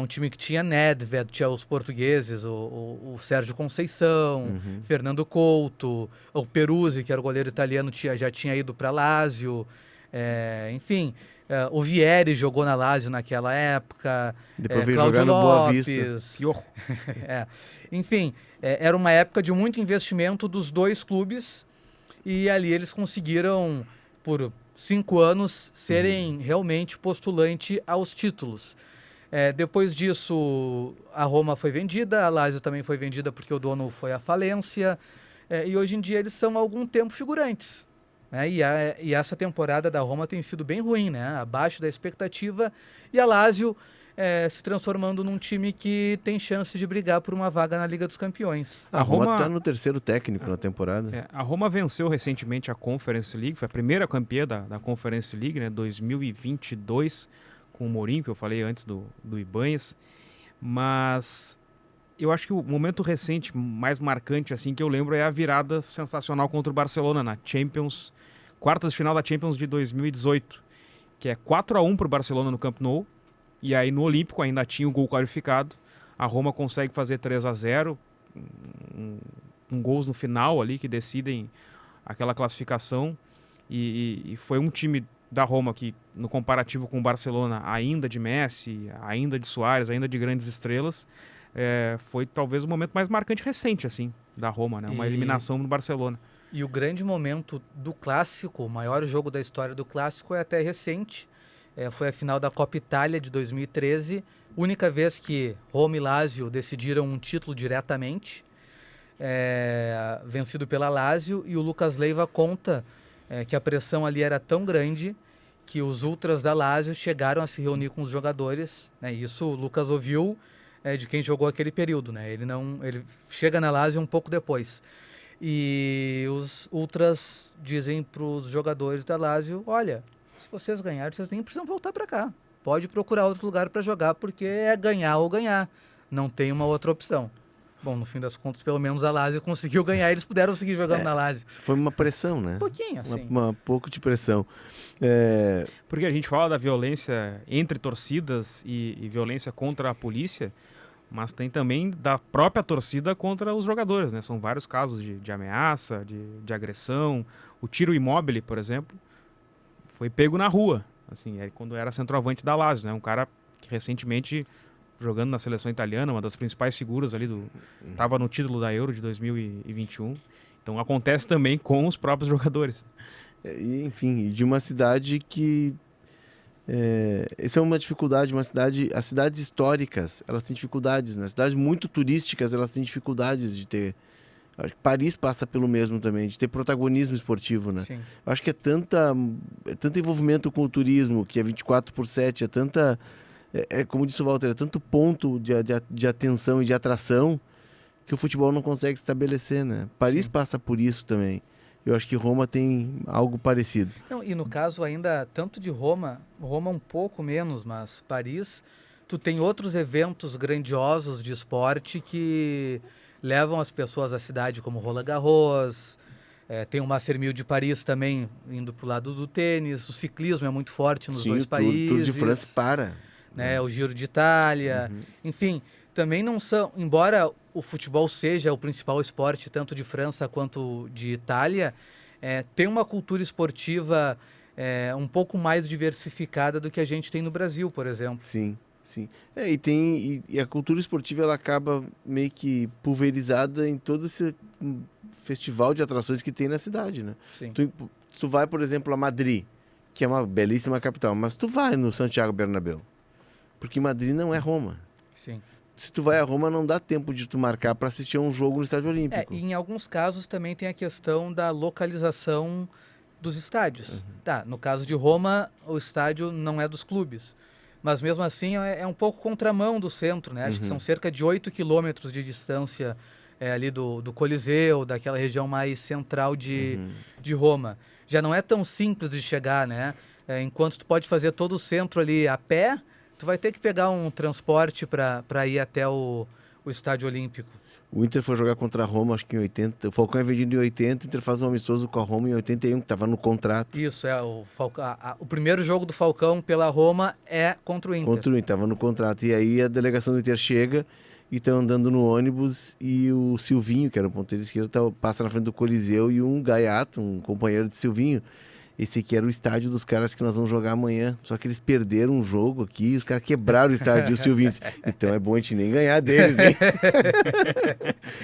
Speaker 2: Um time que tinha Nedved, tinha os portugueses, o Sérgio Conceição, Fernando Couto, o Peruzzi, que era o goleiro italiano, já tinha ido para a Lazio. Enfim, o Vieri jogou na Lazio naquela época.
Speaker 1: Depois veio
Speaker 2: Cláudio
Speaker 1: jogar no Boa Vista.
Speaker 2: Enfim, era uma época de muito investimento dos dois clubes e ali eles conseguiram, por 5 anos serem realmente postulante aos títulos. Depois disso, a Roma foi vendida, a Lazio também foi vendida porque o dono foi à falência, e hoje em dia eles são há algum tempo figurantes. Né? E essa temporada da Roma tem sido bem ruim, né? Abaixo da expectativa, e a Lazio se transformando num time que tem chance de brigar por uma vaga na Liga dos Campeões.
Speaker 1: A Roma está no terceiro técnico na temporada.
Speaker 3: A Roma venceu recentemente a Conference League, foi a primeira campeã da Conference League, né, 2022, com o Mourinho, que eu falei antes do Ibanez. Mas eu acho que o momento recente mais marcante assim que eu lembro é a virada sensacional contra o Barcelona na Champions, quartas de final da Champions de 2018, que é 4-1 para o Barcelona no Camp Nou. E aí no Olímpico ainda tinha o gol qualificado. A Roma consegue fazer 3-0, um gols no final ali que decidem aquela classificação. E foi um time da Roma que, no comparativo com o Barcelona, ainda de Messi, ainda de Suárez, ainda de grandes estrelas, foi talvez o momento mais marcante recente assim da Roma, né? Uma eliminação no Barcelona.
Speaker 2: E o grande momento do Clássico, o maior jogo da história do Clássico, é até recente. Foi a final da Copa Itália de 2013, única vez que Roma e Lazio decidiram um título diretamente, vencido pela Lazio, e o Lucas Leiva conta que a pressão ali era tão grande que os ultras da Lazio chegaram a se reunir com os jogadores, né? Isso o Lucas ouviu de quem jogou aquele período, né? Ele chega na Lazio um pouco depois. E os ultras dizem para os jogadores da Lazio: olha, se vocês ganharem, vocês nem precisam voltar para cá. Pode procurar outro lugar para jogar, porque é ganhar ou ganhar. Não tem uma outra opção. Bom, no fim das contas, pelo menos a Lazio conseguiu ganhar, eles puderam seguir jogando na Lazio.
Speaker 1: Foi uma pressão, né?
Speaker 2: Um pouquinho, assim.
Speaker 1: Um pouco de pressão.
Speaker 3: Porque a gente fala da violência entre torcidas e violência contra a polícia, mas tem também da própria torcida contra os jogadores, né? São vários casos de ameaça, de agressão. O Ciro Immobile, por exemplo, foi pego na rua, assim, quando era centroavante da Lazio, né? Um cara que recentemente, jogando na seleção italiana, uma das principais figuras ali estava no título da Euro de 2021. Então acontece também com os próprios jogadores.
Speaker 1: Enfim, de uma cidade que isso é uma dificuldade, as cidades históricas, elas têm dificuldades, né? Cidades muito turísticas, elas têm dificuldades de ter. Acho que Paris passa pelo mesmo também, de ter protagonismo esportivo, né?
Speaker 2: Sim.
Speaker 1: Eu acho que é tanto envolvimento com o turismo, que é 24/7, como disse o Walter, é tanto ponto de atenção e de atração que o futebol não consegue estabelecer, né? Paris passa por isso também. Eu acho que Roma tem algo parecido.
Speaker 2: Não, e no caso ainda, tanto de Roma um pouco menos, mas Paris, tu tem outros eventos grandiosos de esporte que levam as pessoas à cidade, como Roland Garros, tem o Master 1000 de Paris também, indo para o lado do tênis, o ciclismo é muito forte nos dois países.
Speaker 1: O Tour de France para.
Speaker 2: Né, o Giro de Itália, enfim, também não são, embora o futebol seja o principal esporte, tanto de França quanto de Itália, tem uma cultura esportiva um pouco mais diversificada do que a gente tem no Brasil, por exemplo.
Speaker 1: Sim. E a cultura esportiva ela acaba meio que pulverizada em todo esse festival de atrações que tem na cidade, né?
Speaker 2: Sim.
Speaker 1: Tu vai, por exemplo, a Madrid, que é uma belíssima capital, mas tu vai no Santiago Bernabéu, porque Madrid não é Roma.
Speaker 2: Sim.
Speaker 1: Se tu vai a Roma, não dá tempo de tu marcar para assistir a um jogo no Estádio Olímpico.
Speaker 2: E em alguns casos também tem a questão da localização dos estádios. Tá, no caso de Roma, o estádio não é dos clubes. Mas mesmo assim é um pouco contramão do centro, né? Acho que são cerca de 8 quilômetros de distância ali do Coliseu, daquela região mais central de Roma. Já não é tão simples de chegar, né? Enquanto tu pode fazer todo o centro ali a pé, tu vai ter que pegar um transporte para ir até o Estádio Olímpico.
Speaker 1: O Inter foi jogar contra a Roma, acho que em 80. O Falcão é vendido em 80, o Inter faz um amistoso com a Roma em 81, que estava no contrato.
Speaker 2: Isso, o primeiro jogo do Falcão pela Roma é contra o Inter.
Speaker 1: Contra o Inter, estava no contrato. E aí a delegação do Inter chega e estão andando no ônibus e o Silvinho, que era o ponteiro esquerdo, passa na frente do Coliseu e um gaiato, um companheiro de Silvinho, esse aqui era o estádio dos caras que nós vamos jogar amanhã. Só que eles perderam um jogo aqui, os caras quebraram o estádio do Silvio Índice. Então é bom a gente nem ganhar deles, hein?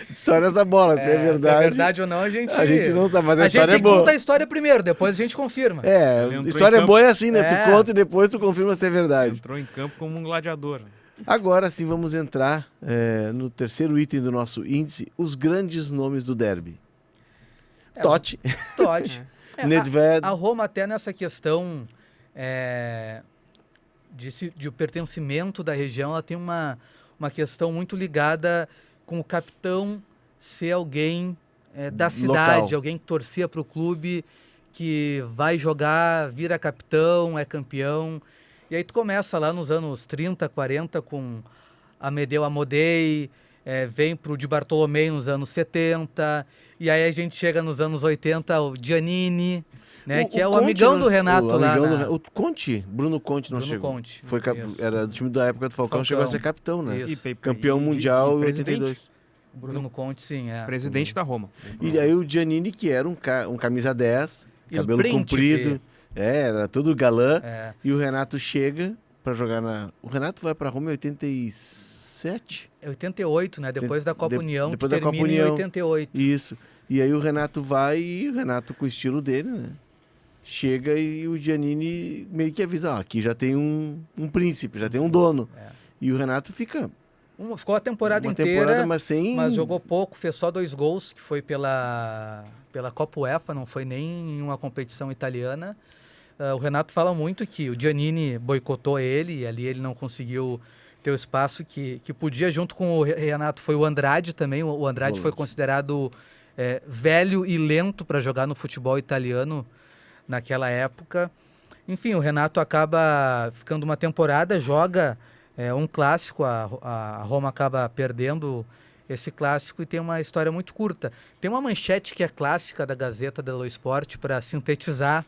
Speaker 1: Histórias da bola, se é verdade.
Speaker 2: Se é verdade ou não, a gente
Speaker 1: não sabe, mas a história é
Speaker 2: gente
Speaker 1: boa.
Speaker 2: conta a história primeiro, depois a gente confirma.
Speaker 1: É,
Speaker 3: Ele entrou
Speaker 1: história
Speaker 3: em campo.
Speaker 1: boa é assim, né? Tu
Speaker 2: É.
Speaker 1: conta e depois tu confirma se é verdade.
Speaker 3: Entrou em campo como um gladiador.
Speaker 1: Agora sim vamos entrar no terceiro item do nosso índice, os grandes nomes do derby. Totti,
Speaker 2: Totti.
Speaker 1: Nedved,
Speaker 2: A Roma até nessa questão de pertencimento da região, ela tem uma questão muito ligada com o capitão ser alguém da cidade,
Speaker 1: Local.
Speaker 2: alguém que torcia para o clube, que vai jogar, vira capitão, é campeão. E aí tu começa lá nos anos 30, 40 com Amedeo Amodei, vem pro Di Bartolomei nos anos 70, e aí a gente chega nos anos 80, o Giannini, né, que é o
Speaker 1: Conte
Speaker 2: amigão
Speaker 1: não-
Speaker 2: do Renato
Speaker 1: o
Speaker 2: lá.
Speaker 1: amigão do
Speaker 2: na-
Speaker 1: Re- O Conte, Bruno Conte não
Speaker 2: Bruno
Speaker 1: chegou.
Speaker 2: Conte,
Speaker 1: Foi
Speaker 2: isso.
Speaker 1: era do time da época do Falcão,
Speaker 2: Falcão.
Speaker 1: chegou a ser capitão, né?
Speaker 2: Isso.
Speaker 1: Campeão mundial em
Speaker 3: presidente.
Speaker 1: 82.
Speaker 2: Bruno Conte, sim,
Speaker 3: Presidente da Roma.
Speaker 1: E aí o Giannini, que era um camisa 10,
Speaker 2: E o
Speaker 1: cabelo
Speaker 2: Príncipe.
Speaker 1: comprido, era todo galã.
Speaker 2: É,
Speaker 1: E o Renato chega pra jogar na... O Renato vai pra Roma em 87?
Speaker 2: é 88, né, depois da Copa União,
Speaker 1: depois
Speaker 2: que
Speaker 1: da Copa
Speaker 2: termina
Speaker 1: União.
Speaker 2: em 88.
Speaker 1: Isso. E aí o Renato vai e o Renato, com o estilo dele, né? Chega e o Giannini meio que avisa, aqui já tem um príncipe, já tem um dono.
Speaker 2: É.
Speaker 1: E o Renato fica
Speaker 2: Ficou a temporada
Speaker 1: uma
Speaker 2: inteira,
Speaker 1: temporada, mas sem...
Speaker 2: mas jogou pouco, fez só 2 gols, que foi pela Copa UEFA, não foi nem em uma competição italiana. O Renato fala muito que o Giannini boicotou ele, e ali ele não conseguiu ter o espaço que podia. Junto com o Renato foi o Andrade também. O Andrade foi
Speaker 1: Volante.
Speaker 2: considerado velho e lento para jogar no futebol italiano naquela época. Enfim, o Renato acaba ficando uma temporada, joga um clássico, a Roma acaba perdendo esse clássico e tem uma história muito curta. Tem uma manchete que é clássica da Gazeta dello Sport para sintetizar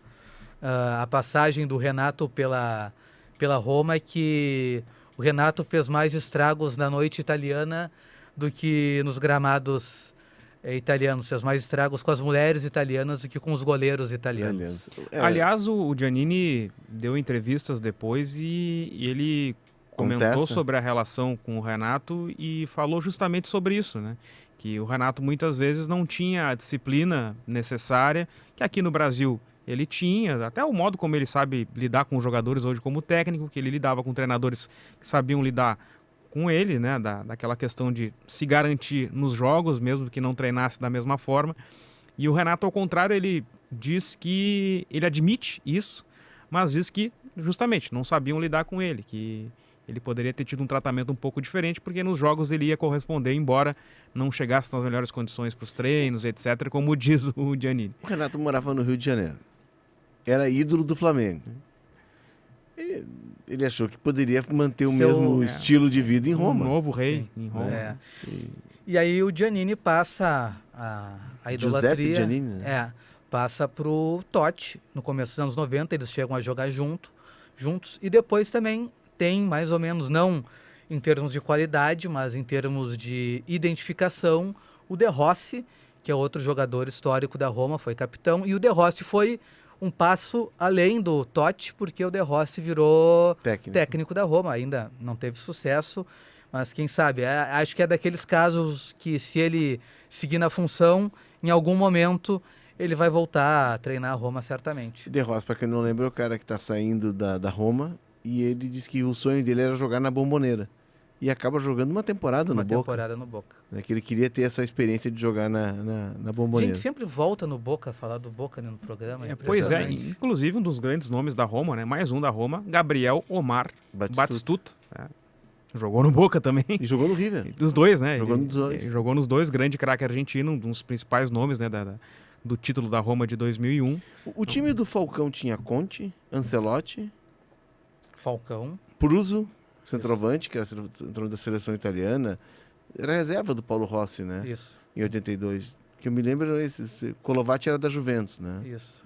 Speaker 2: a passagem do Renato pela Roma, que o Renato fez mais estragos na noite italiana do que nos gramados italianos, fez mais estragos com as mulheres italianas do que com os goleiros italianos.
Speaker 3: Aliás, o Giannini deu entrevistas depois e ele comentou
Speaker 1: Contesta.
Speaker 3: sobre a relação com o Renato e falou justamente sobre isso, né? Que o Renato muitas vezes não tinha a disciplina necessária, que aqui no Brasil ele tinha, até o modo como ele sabe lidar com os jogadores hoje como técnico, que ele lidava com treinadores que sabiam lidar com ele, né? Daquela questão de se garantir nos jogos, mesmo que não treinasse da mesma forma. E o Renato, ao contrário, ele diz que ele admite isso, mas diz que justamente não sabiam lidar com ele, que ele poderia ter tido um tratamento um pouco diferente, porque nos jogos ele ia corresponder, embora não chegasse nas melhores condições para os treinos, etc., como diz o Giannini.
Speaker 1: O Renato morava no Rio de Janeiro. Era ídolo do Flamengo. Ele achou que poderia manter o mesmo estilo de vida em Roma.
Speaker 3: Um novo rei
Speaker 2: Sim.
Speaker 3: em Roma.
Speaker 2: E aí o Giannini passa a idolatria.
Speaker 1: Giuseppe Giannini, né?
Speaker 2: Passa pro Totti no começo dos anos 90, eles chegam a jogar juntos, e depois também tem mais ou menos, não em termos de qualidade, mas em termos de identificação, o De Rossi, que é outro jogador histórico da Roma, foi capitão, e o De Rossi foi um passo além do Totti, porque o De Rossi virou técnico da Roma, ainda não teve sucesso, mas quem sabe, acho que é daqueles casos que se ele seguir na função, em algum momento ele vai voltar a treinar a Roma certamente.
Speaker 1: De Rossi, para quem não lembra, é o cara que está saindo da Roma e ele disse que o sonho dele era jogar na Bomboneira. E acaba jogando uma temporada no
Speaker 2: Boca.
Speaker 1: Né, que ele queria ter essa experiência de jogar na
Speaker 2: A
Speaker 1: Bomboneira.
Speaker 2: gente sempre volta no Boca, falar do Boca no programa.
Speaker 3: Pois é,
Speaker 2: impressionante.
Speaker 3: inclusive um dos grandes nomes da Roma, né? Mais um da Roma, Gabriel Omar Batistuta. Jogou no Boca também.
Speaker 1: E jogou no River.
Speaker 3: Dos dois, né?
Speaker 1: Jogou nos dois.
Speaker 3: Jogou nos dois, grande craque argentino, um dos principais nomes, né, do título da Roma de 2001.
Speaker 1: O time do Falcão tinha Conte, Ancelotti,
Speaker 2: Falcão.
Speaker 1: Pruso, centroavante, que era centroavante da seleção italiana. Era reserva do Paulo Rossi, né?
Speaker 2: Isso.
Speaker 1: Em 82. Que eu me lembro era esse. Kolovati era da Juventus, né?
Speaker 2: Isso.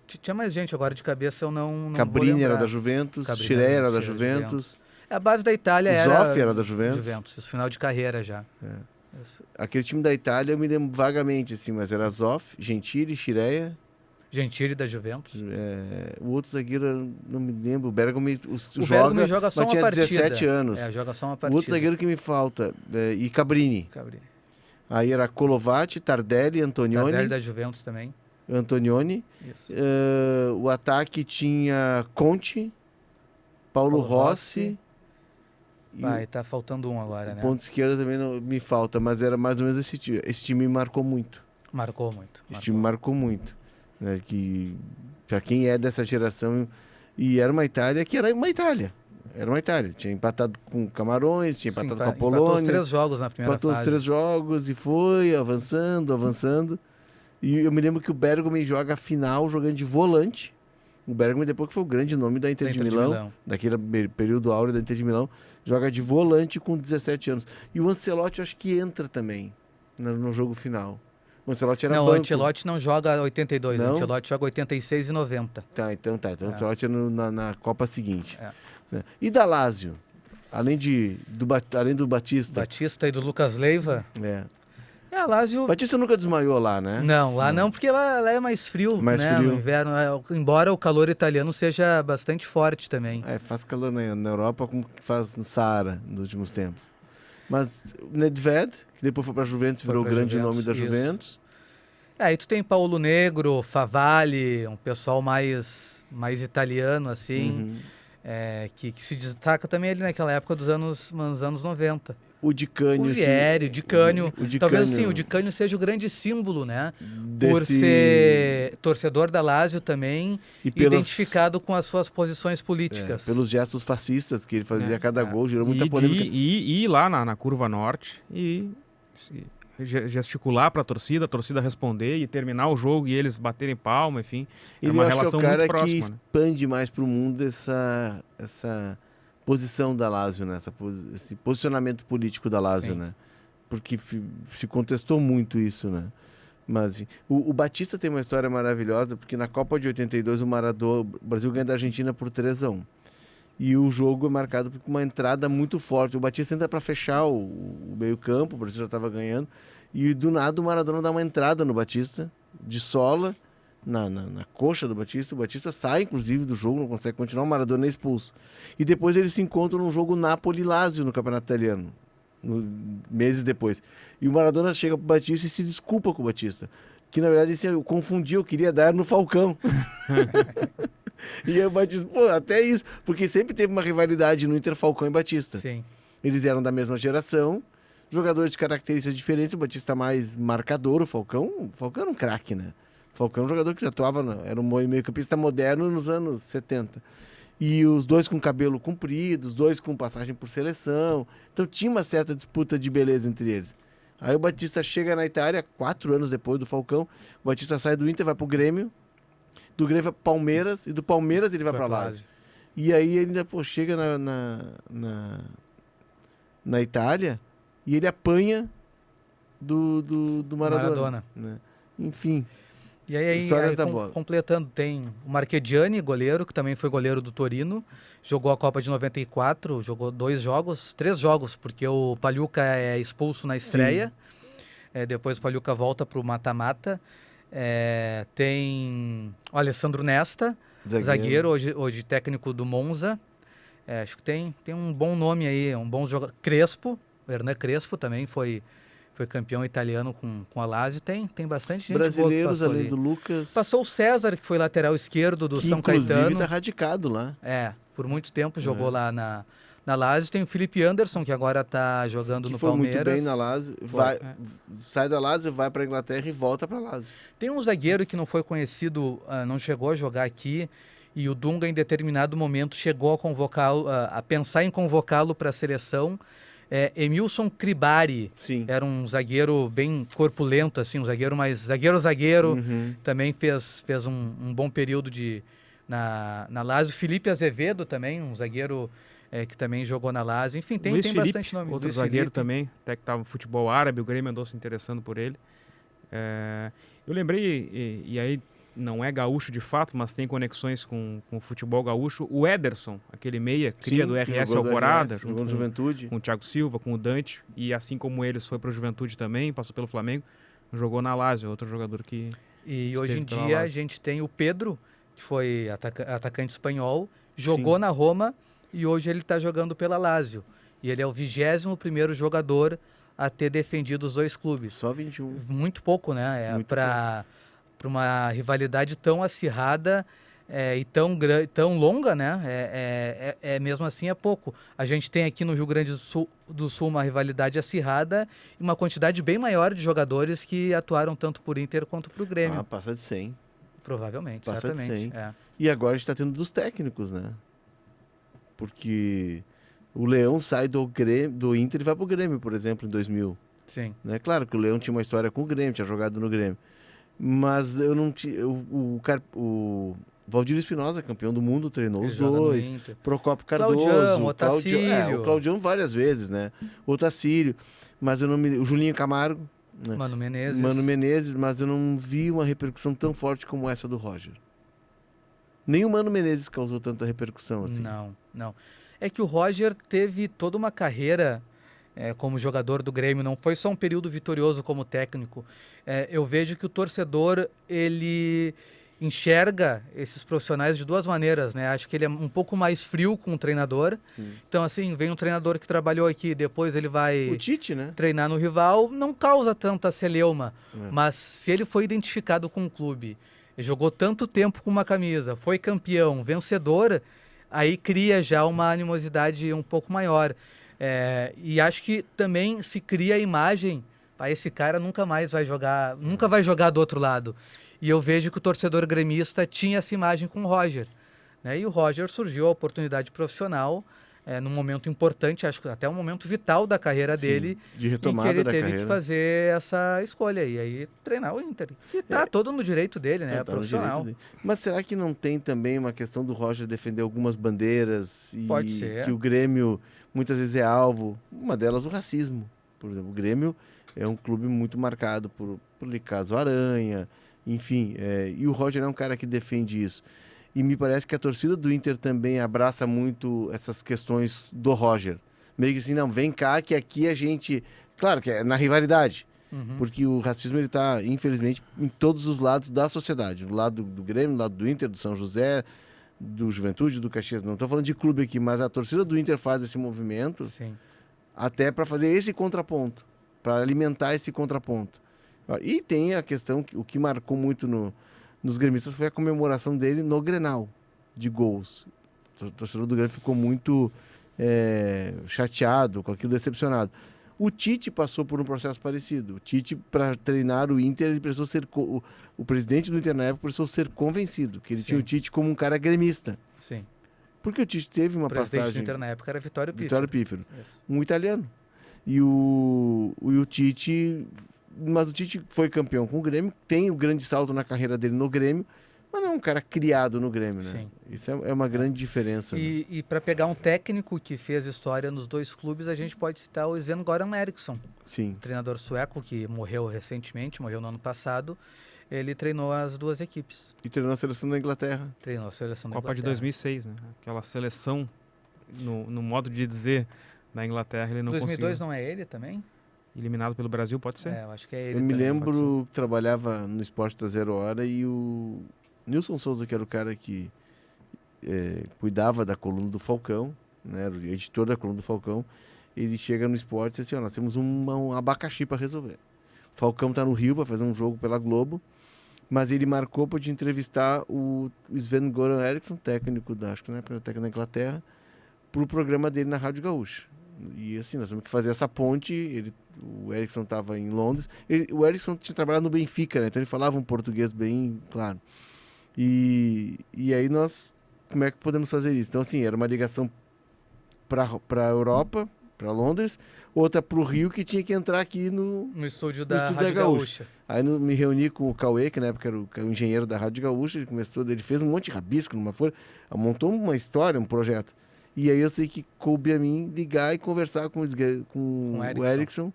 Speaker 2: Tinha mais gente agora de cabeça, eu não
Speaker 1: Cabrini
Speaker 2: vou
Speaker 1: era
Speaker 2: lembrar.
Speaker 1: da Juventus,
Speaker 2: Cabrini
Speaker 1: Chiré era da
Speaker 2: da
Speaker 1: Juventus.
Speaker 2: A base da Itália
Speaker 1: Zoff era da Juventus.
Speaker 2: Isso, final de carreira já.
Speaker 1: Aquele time da Itália eu me lembro vagamente, assim, mas era Zoff, Gentili, Chireia,
Speaker 2: Gentili da Juventus.
Speaker 1: O outro zagueiro, eu não me lembro, o Bergamo
Speaker 2: Joga só
Speaker 1: mas
Speaker 2: uma
Speaker 1: tinha
Speaker 2: partida.
Speaker 1: 17 anos.
Speaker 2: Joga só uma
Speaker 1: O
Speaker 2: partida.
Speaker 1: outro zagueiro que me falta, e Cabrini. Aí era Kolovati, Tardelli, Antonioni.
Speaker 2: Tardelli da Juventus também.
Speaker 1: Antonioni.
Speaker 2: Isso.
Speaker 1: O ataque tinha Conte, Paulo Rossi.
Speaker 2: E tá faltando um agora, né?
Speaker 1: Ponto esquerda também não me falta, mas era mais ou menos esse time. Esse time me marcou muito.
Speaker 2: Marcou muito.
Speaker 1: Esse time marcou muito. Né? Que, pra quem é dessa geração, e era uma Itália que era uma Itália. Era uma Itália. Tinha empatado com Camarões, tinha empatado com a Polônia.
Speaker 2: Empatou os 3 jogos na primeira fase.
Speaker 1: Empatou os 3 jogos e foi avançando. E eu me lembro que o Bergamo joga a final jogando de volante. O Bergamo, depois que foi o grande nome da Inter de Milão, daquele período áureo da Inter de Milão, joga de volante com 17 anos. E o Ancelotti, eu acho que entra também no jogo final. O Ancelotti era banco.
Speaker 2: Não, o Ancelotti não joga 82,
Speaker 1: não?
Speaker 2: O Ancelotti joga 86 e 90.
Speaker 1: Então o Ancelotti é na Copa seguinte. E da Lazio? Além do Batista.
Speaker 2: Batista e do Lucas Leiva. A Lazio...
Speaker 1: Batista nunca desmaiou lá, né?
Speaker 2: Não, lá não, porque lá é mais frio, né? No inverno. Embora o calor italiano seja bastante forte também.
Speaker 1: Faz calor na Europa como faz no Saara nos últimos tempos. Mas Nedved, que depois foi para a Juventus, virou o grande nome da Juventus.
Speaker 2: Aí tu tem Paulo Negro, Favalli, um pessoal mais italiano, assim, que se destaca também ali naquela época dos anos 90.
Speaker 1: O Di Canio.
Speaker 2: O Vieri, o Di Canio. Talvez assim, o Di Canio seja o grande símbolo, né? Por ser torcedor da Lazio também, e identificado com as suas posições políticas.
Speaker 1: Pelos gestos fascistas que ele fazia a cada gol, gerou muita polêmica.
Speaker 3: E ir lá na Curva Norte e gesticular para a torcida responder e terminar o jogo e eles baterem palma, enfim.
Speaker 1: Ele
Speaker 3: uma relação muito próxima.
Speaker 1: Que expande mais para o mundo essa posição da Lazio, né? Esse posicionamento político da Lazio, né? Porque se contestou muito isso, né? Mas o Batista tem uma história maravilhosa, porque na Copa de 82 o Brasil ganha da Argentina por 3-1. E o jogo é marcado por uma entrada muito forte. O Batista entra para fechar o meio-campo, o Brasil já estava ganhando, e do nada o Maradona dá uma entrada no Batista, de sola, na coxa do Batista. O Batista sai, inclusive, do jogo, não consegue continuar, o Maradona é expulso. E depois eles se encontram num jogo Napoli-Lazio no Campeonato Italiano, meses depois. E o Maradona chega pro Batista e se desculpa com o Batista. Que, na verdade, eu confundi, eu queria dar no Falcão. E aí o Batista, até isso. Porque sempre teve uma rivalidade no Inter Falcão e Batista.
Speaker 2: Sim.
Speaker 1: Eles eram da mesma geração, jogadores de características diferentes, o Batista mais marcador, o Falcão era um craque, né? O Falcão era um jogador que atuava, era um meio-campista moderno nos anos 70. E os dois com cabelo comprido, os dois com passagem por seleção. Então tinha uma certa disputa de beleza entre eles. Aí o Batista chega na Itália, 4 anos depois do Falcão. O Batista sai do Inter, vai pro Grêmio. Do Grêmio vai pro Palmeiras. E do Palmeiras ele vai pra Lazio. E aí ele ainda chega na Itália e ele apanha do Maradona. Né? Enfim.
Speaker 2: E aí completando, tem o Marchegiani, goleiro, que também foi goleiro do Torino, jogou a Copa de 94, jogou 3 jogos, porque o Pagliuca é expulso na estreia, depois o Pagliuca volta para o mata-mata. Tem o Alessandro Nesta, zagueiro hoje técnico do Monza, acho que tem um bom nome aí, um bom jogador. Crespo, o Hernan Crespo também foi campeão italiano com a Lazio. Tem bastante gente
Speaker 1: brasileiros,
Speaker 2: boa que
Speaker 1: além
Speaker 2: ali.
Speaker 1: Do Lucas.
Speaker 2: Passou o César, que foi lateral esquerdo do São Caetano.
Speaker 1: Inclusive tá radicado lá.
Speaker 2: Por muito tempo jogou lá na Lazio. Tem o Felipe Anderson, que agora tá jogando no Palmeiras.
Speaker 1: Foi muito bem na Lazio. Sai da Lazio, vai pra Inglaterra e volta pra Lazio.
Speaker 2: Tem um zagueiro que não foi conhecido, não chegou a jogar aqui, e o Dunga, em determinado momento, chegou a convocá-lo, a pensar em convocá-lo para a seleção. Emilson Cribari.
Speaker 1: Sim.
Speaker 2: Era um zagueiro bem corpulento, assim, um zagueiro mais... Zagueiro. Também fez um bom período na Lazio. Felipe Azevedo também, um zagueiro que também jogou na Lazio. Enfim, tem bastante nome.
Speaker 3: Outro zagueiro também, até que estava no futebol árabe, o Grêmio andou se interessando por ele. Eu lembrei, e aí não é gaúcho de fato, mas tem conexões com o futebol gaúcho, o Ederson, aquele meia, cria do RS Alvorada,
Speaker 1: jogou no Juventude,
Speaker 3: com o Thiago Silva, com o Dante, e assim como eles foi para o Juventude também, passou pelo Flamengo, jogou na Lazio, outro jogador que...
Speaker 2: E
Speaker 3: Esteve
Speaker 2: hoje em
Speaker 3: pela
Speaker 2: dia a
Speaker 3: Lazio.
Speaker 2: gente tem o Pedro, que foi atacante espanhol, jogou na Roma e hoje ele está jogando pela Lazio. E ele é o 21º jogador a ter defendido os dois clubes.
Speaker 1: Só 21.
Speaker 2: Muito pouco, né?
Speaker 1: Muito
Speaker 2: Para uma rivalidade tão acirrada e tão longa, né? Mesmo assim é pouco. A gente tem aqui no Rio Grande do Sul uma rivalidade acirrada e uma quantidade bem maior de jogadores que atuaram tanto por Inter quanto por Grêmio.
Speaker 1: Passa de 100.
Speaker 2: Provavelmente,
Speaker 1: Passa de
Speaker 2: certamente.
Speaker 1: 100. E agora a gente tá tendo dos técnicos, né? Porque o Leão sai do Inter e vai pro Grêmio, por exemplo, em 2000.
Speaker 2: Sim.
Speaker 1: Né? Claro que o Leão tinha uma história com o Grêmio, tinha jogado no Grêmio. Mas eu não tinha. O Valdir Espinosa, campeão do mundo, treinou
Speaker 2: Ele
Speaker 1: os
Speaker 2: joga no
Speaker 1: dois.
Speaker 2: Inter.
Speaker 1: Procópio Cardoso.
Speaker 2: Claudião, Otacílio.
Speaker 1: O Claudião várias vezes, né? O Otacílio. Mas eu não me. O Julinho Camargo. Né?
Speaker 2: Mano
Speaker 1: Menezes, mas eu não vi uma repercussão tão forte como essa do Roger. Nem o Mano Menezes causou tanta repercussão assim.
Speaker 2: Não. É que o Roger teve toda uma carreira como jogador do Grêmio, não foi só um período vitorioso como técnico. Eu vejo que o torcedor, ele enxerga esses profissionais de duas maneiras, né? Acho que ele é um pouco mais frio com o treinador.
Speaker 1: Sim.
Speaker 2: Então, assim, vem um treinador que trabalhou aqui, depois ele vai
Speaker 1: O Tite, né?
Speaker 2: treinar no rival, não causa tanta celeuma.
Speaker 1: É.
Speaker 2: Mas se ele foi identificado com o clube, jogou tanto tempo com uma camisa, foi campeão, vencedor, aí cria já uma animosidade um pouco maior. E acho que também se cria a imagem, esse cara nunca mais vai jogar, nunca vai jogar do outro lado. E eu vejo que o torcedor gremista tinha essa imagem com o Roger. Né? E o Roger surgiu a oportunidade profissional num momento importante, acho que até um momento vital da carreira dele,
Speaker 1: de
Speaker 2: em
Speaker 1: retomada
Speaker 2: que ele
Speaker 1: da
Speaker 2: teve
Speaker 1: carreira.
Speaker 2: que fazer essa escolha e aí treinar o Inter. E tá todo no direito dele, né?
Speaker 1: Tá no
Speaker 2: Profissional.
Speaker 1: direito dele. Mas será que não tem também uma questão do Roger defender algumas bandeiras e
Speaker 2: Pode ser.
Speaker 1: que o Grêmio muitas vezes é alvo? Uma delas o racismo. Por exemplo, o Grêmio é um clube muito marcado por Licasso Aranha, enfim. E o Roger é um cara que defende isso. E me parece que a torcida do Inter também abraça muito essas questões do Roger. Meio que assim, não, vem cá que aqui a gente... Claro que é na rivalidade. Porque o racismo, ele tá, infelizmente, em todos os lados da sociedade. Do lado do Grêmio, do lado do Inter, do São José, do Juventude, do Caxias. Não estou falando de clube aqui, mas a torcida do Inter faz esse movimento.
Speaker 2: Sim.
Speaker 1: Até para fazer esse contraponto, para alimentar esse contraponto. E tem a questão, o que marcou muito nos gremistas foi a comemoração dele no Grenal, de gols. O torcedor do Grêmio ficou muito chateado com aquilo, decepcionado. O Tite passou por um processo parecido. O Tite, para treinar o Inter, ele precisou ser... O presidente do Inter na época precisou ser convencido que ele tinha o Tite como um cara gremista.
Speaker 2: Sim.
Speaker 1: Porque o Tite teve uma
Speaker 2: O presidente
Speaker 1: passagem...
Speaker 2: do Inter na época era Vitório
Speaker 1: Pífero.
Speaker 2: Isso.
Speaker 1: Um italiano. E o Tite... Mas o Tite foi campeão com o Grêmio, tem o grande salto na carreira dele no Grêmio, mas não é um cara criado no Grêmio, né?
Speaker 2: Sim.
Speaker 1: Isso é uma grande diferença. Né?
Speaker 2: E para pegar um técnico que fez história nos dois clubes, a gente pode citar o Sven-Göran Eriksson,
Speaker 1: Sim.
Speaker 2: treinador sueco que morreu recentemente, morreu no ano passado. Ele treinou as duas equipes.
Speaker 1: E treinou a seleção da Inglaterra.
Speaker 2: Treinou a seleção da
Speaker 3: Copa de
Speaker 2: Inglaterra.
Speaker 3: 2006, né? Aquela seleção, no modo de dizer, da Inglaterra, ele não
Speaker 2: 2002
Speaker 3: conseguiu.
Speaker 2: não é ele também?
Speaker 3: Eliminado pelo Brasil, pode ser?
Speaker 2: Eu acho que é ele
Speaker 1: Eu me
Speaker 2: também.
Speaker 1: lembro que trabalhava no Esporte da Zero Hora e o Nilson Souza, que era o cara que cuidava da coluna do Falcão, né? Era o editor da coluna do Falcão, ele chega no Esporte e diz assim, nós temos um abacaxi para resolver. O Falcão tá no Rio para fazer um jogo pela Globo, mas ele marcou para te entrevistar o Sven-Göran Eriksson, técnico acho que na época técnico da Inglaterra, para o programa dele na Rádio Gaúcha. E assim, nós temos que fazer essa ponte. O Eriksson estava em Londres. O Eriksson tinha trabalhado no Benfica, né? Então ele falava um português bem claro. E aí nós, como é que podemos fazer isso? Então assim, era uma ligação para a Europa, para Londres, outra para o Rio, que tinha que entrar aqui no
Speaker 2: estúdio da
Speaker 1: estúdio
Speaker 2: Rádio
Speaker 1: da Gaúcha.
Speaker 2: Gaúcha.
Speaker 1: Aí me reuni com o Cauê, que na época era o engenheiro da Rádio Gaúcha. Ele fez um monte de rabisco numa folha, montou uma história, um projeto. E aí eu sei que coube a mim ligar e conversar com o Eriksson,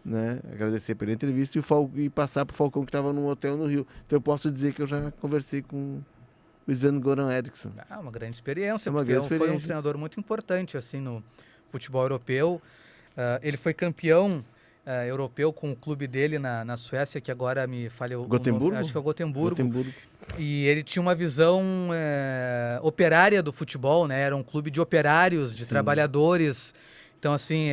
Speaker 1: né? Agradecer pela entrevista e passar para o Falcão, que estava num hotel no Rio. Então eu posso dizer que eu já conversei com o Sven-Göran Eriksson.
Speaker 2: Uma grande experiência,
Speaker 1: Uma
Speaker 2: porque
Speaker 1: grande
Speaker 2: foi um treinador muito importante assim no futebol europeu. Ele foi campeão europeu com o clube dele na Suécia, que agora me falha o
Speaker 1: Gotemburgo?
Speaker 2: nome, acho que é o Gotemburgo.
Speaker 1: Gotemburgo.
Speaker 2: E ele tinha uma visão operária do futebol, né? Era um clube de operários, de
Speaker 1: Sim.
Speaker 2: trabalhadores. Então, assim,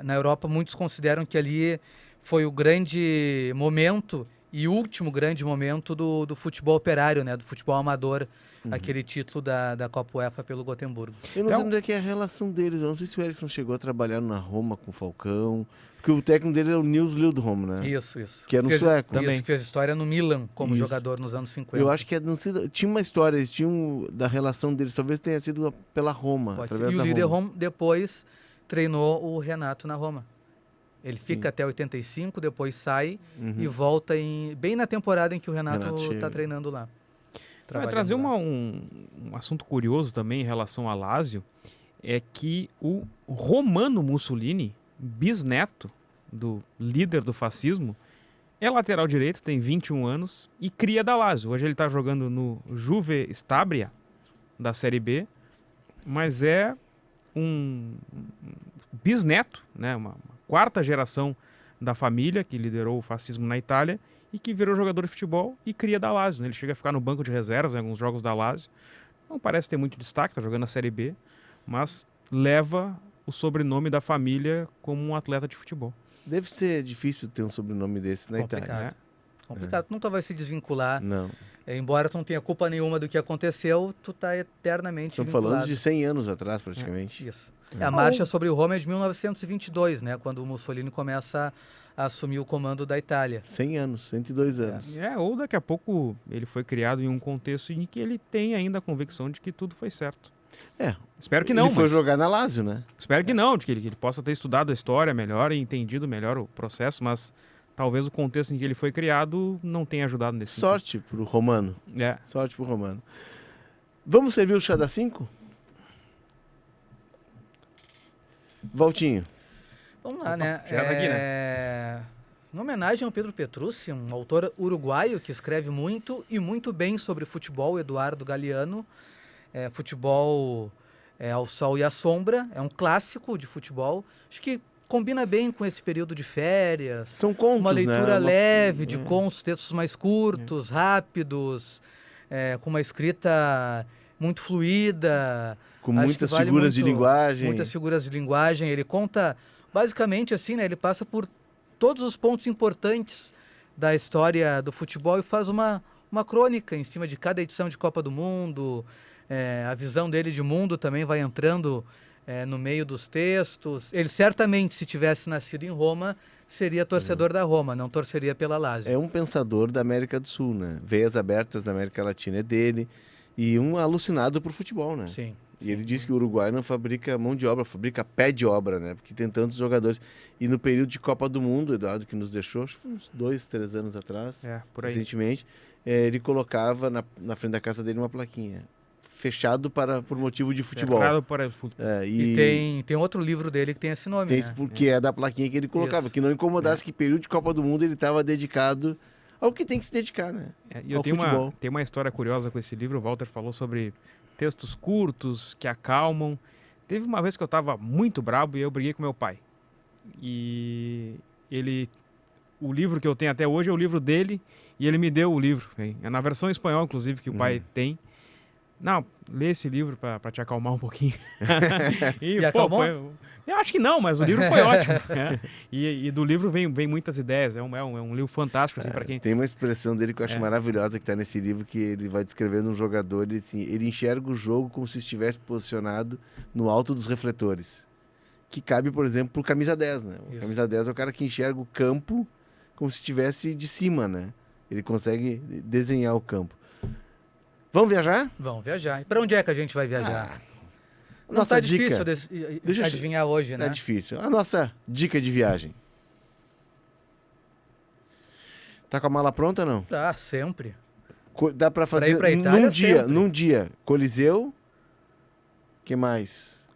Speaker 2: na Europa muitos consideram que ali foi o grande momento e último grande momento do futebol operário, né? Do futebol amador, aquele título da Copa UEFA pelo Gotemburgo.
Speaker 1: Eu não sei onde é que é a relação deles. Eu não sei se o Eriksson chegou a trabalhar na Roma com o Falcão. Porque o técnico dele é o Nils Lindholm, né?
Speaker 2: Isso.
Speaker 1: Que era um sueco.
Speaker 2: Isso,
Speaker 3: também.
Speaker 2: fez história no Milan como
Speaker 1: Isso.
Speaker 2: jogador nos anos 50.
Speaker 1: Eu acho que não sei, tinha uma história, eles tinham da relação deles, talvez tenha sido pela Roma.
Speaker 2: Pode ser.
Speaker 1: Através
Speaker 2: E o
Speaker 1: da Roma.
Speaker 2: Lindholm depois treinou o Renato na Roma. Ele
Speaker 1: Sim.
Speaker 2: fica até 85, depois sai
Speaker 1: Uhum.
Speaker 2: e volta bem na temporada em que o Renato
Speaker 1: Renato chega.
Speaker 2: está treinando lá.
Speaker 3: Vai
Speaker 2: trabalhando
Speaker 3: trazer
Speaker 2: lá.
Speaker 3: um assunto curioso também em relação a Lazio, é que o Romano Mussolini, bisneto do líder do fascismo, é lateral direito, tem 21 anos e cria da Lazio. Hoje ele está jogando no Juve Stabria, da Série B, mas é um bisneto, né, uma quarta geração da família que liderou o fascismo na Itália e que virou jogador de futebol e cria da Lazio, né? Ele chega a ficar no banco de reservas em alguns jogos da Lazio. Não parece ter muito destaque, está jogando na Série B, mas leva o sobrenome da família como um atleta de futebol.
Speaker 1: Deve ser difícil ter um sobrenome desse na
Speaker 2: Complicado.
Speaker 1: Itália.
Speaker 3: Né?
Speaker 2: Complicado. Nunca vai se desvincular.
Speaker 1: Não.
Speaker 2: Embora tu não tenha culpa nenhuma do que aconteceu, tu tá eternamente
Speaker 1: Estamos
Speaker 2: vinculado.
Speaker 1: falando de 100 anos atrás, praticamente.
Speaker 2: Isso. A marcha sobre o Roma é de 1922, né? Quando o Mussolini começa a assumir o comando da Itália.
Speaker 1: 100 anos, 102 anos.
Speaker 3: Ou daqui a pouco ele foi criado em um contexto em que ele tem ainda a convicção de que tudo foi certo.
Speaker 1: É.
Speaker 3: Espero que não,
Speaker 1: Ele foi
Speaker 3: mas
Speaker 1: jogar na Lazio, né?
Speaker 3: espero que não, de que ele possa ter estudado a história melhor e entendido melhor o processo, mas talvez o contexto em que ele foi criado não tenha ajudado nesse
Speaker 1: Sorte pro Romano.
Speaker 3: sentido. É.
Speaker 1: Sorte pro Romano. Vamos servir o chá das 5? Valtinho.
Speaker 2: Vamos lá, né?
Speaker 3: já tá aqui,
Speaker 2: Em homenagem ao Pedro Petrucci, um autor uruguaio que escreve muito e muito bem sobre futebol, Eduardo Galeano. Futebol ao sol e à sombra, é um clássico de futebol. Acho que combina bem com esse período de férias.
Speaker 1: São contos,
Speaker 2: Uma leitura
Speaker 1: né?
Speaker 2: leve de contos, textos mais curtos, rápidos, com uma escrita muito fluida.
Speaker 1: Com
Speaker 2: Acho
Speaker 1: muitas
Speaker 2: que vale
Speaker 1: figuras de
Speaker 2: muito-
Speaker 1: linguagem.
Speaker 2: Muitas figuras de linguagem. Ele conta, basicamente assim, né? Ele passa por todos os pontos importantes da história do futebol e faz uma crônica em cima de cada edição de Copa do Mundo. A visão dele de mundo também vai entrando no meio dos textos. Ele certamente, se tivesse nascido em Roma, seria torcedor da Roma, não torceria pela Lazio.
Speaker 1: É um pensador da América do Sul, né? Veias abertas da América Latina é dele. E um alucinado por futebol, né?
Speaker 2: Sim.
Speaker 1: E ele diz que o Uruguai não fabrica mão de obra, fabrica pé de obra, né? Porque tem tantos jogadores. E no período de Copa do Mundo, Eduardo, que nos deixou, acho que uns 2, 3 anos atrás,
Speaker 3: Por aí.
Speaker 1: recentemente, ele colocava na frente da casa dele uma plaquinha. Fechado por motivo de futebol.
Speaker 3: Cerrado para o futebol.
Speaker 2: E tem outro livro dele que tem esse nome,
Speaker 1: Tem
Speaker 2: né?
Speaker 1: porque é da plaquinha que ele colocava.
Speaker 2: Isso.
Speaker 1: Que não incomodasse que período de Copa do Mundo ele estava dedicado ao que tem que se dedicar, né?
Speaker 3: E eu
Speaker 1: ao
Speaker 3: tenho
Speaker 1: futebol.
Speaker 3: tem uma história curiosa com esse livro. O Walter falou sobre textos curtos que acalmam. Teve uma vez que eu estava muito brabo e eu briguei com meu pai. E o livro que eu tenho até hoje é o livro dele e ele me deu o livro. É na versão espanhol, inclusive, que o pai tem. Não, lê esse livro pra te acalmar um pouquinho.
Speaker 2: E acalmou?
Speaker 3: Eu acho que não, mas o livro foi ótimo. Né? E do livro vem muitas ideias. É um livro fantástico, assim, para quem...
Speaker 1: Tem uma expressão dele que eu acho maravilhosa que está nesse livro, que ele vai descrevendo um jogador, ele enxerga o jogo como se estivesse posicionado no alto dos refletores. Que cabe, por exemplo, pro camisa 10, né? O
Speaker 2: Isso.
Speaker 1: camisa 10 é o cara que enxerga o campo como se estivesse de cima, né? Ele consegue desenhar o campo. Vamos viajar?
Speaker 2: Vamos viajar. E para onde é que a gente vai viajar? Não
Speaker 1: Nossa
Speaker 2: tá
Speaker 1: dica.
Speaker 2: difícil
Speaker 1: Deixa eu-
Speaker 2: adivinhar hoje, né?
Speaker 1: Tá difícil. A nossa dica de viagem. Tá com a mala pronta ou não?
Speaker 2: Tá, sempre.
Speaker 1: Dá pra fazer
Speaker 2: ir pra Itália, sempre.
Speaker 1: num dia. Coliseu. Que mais?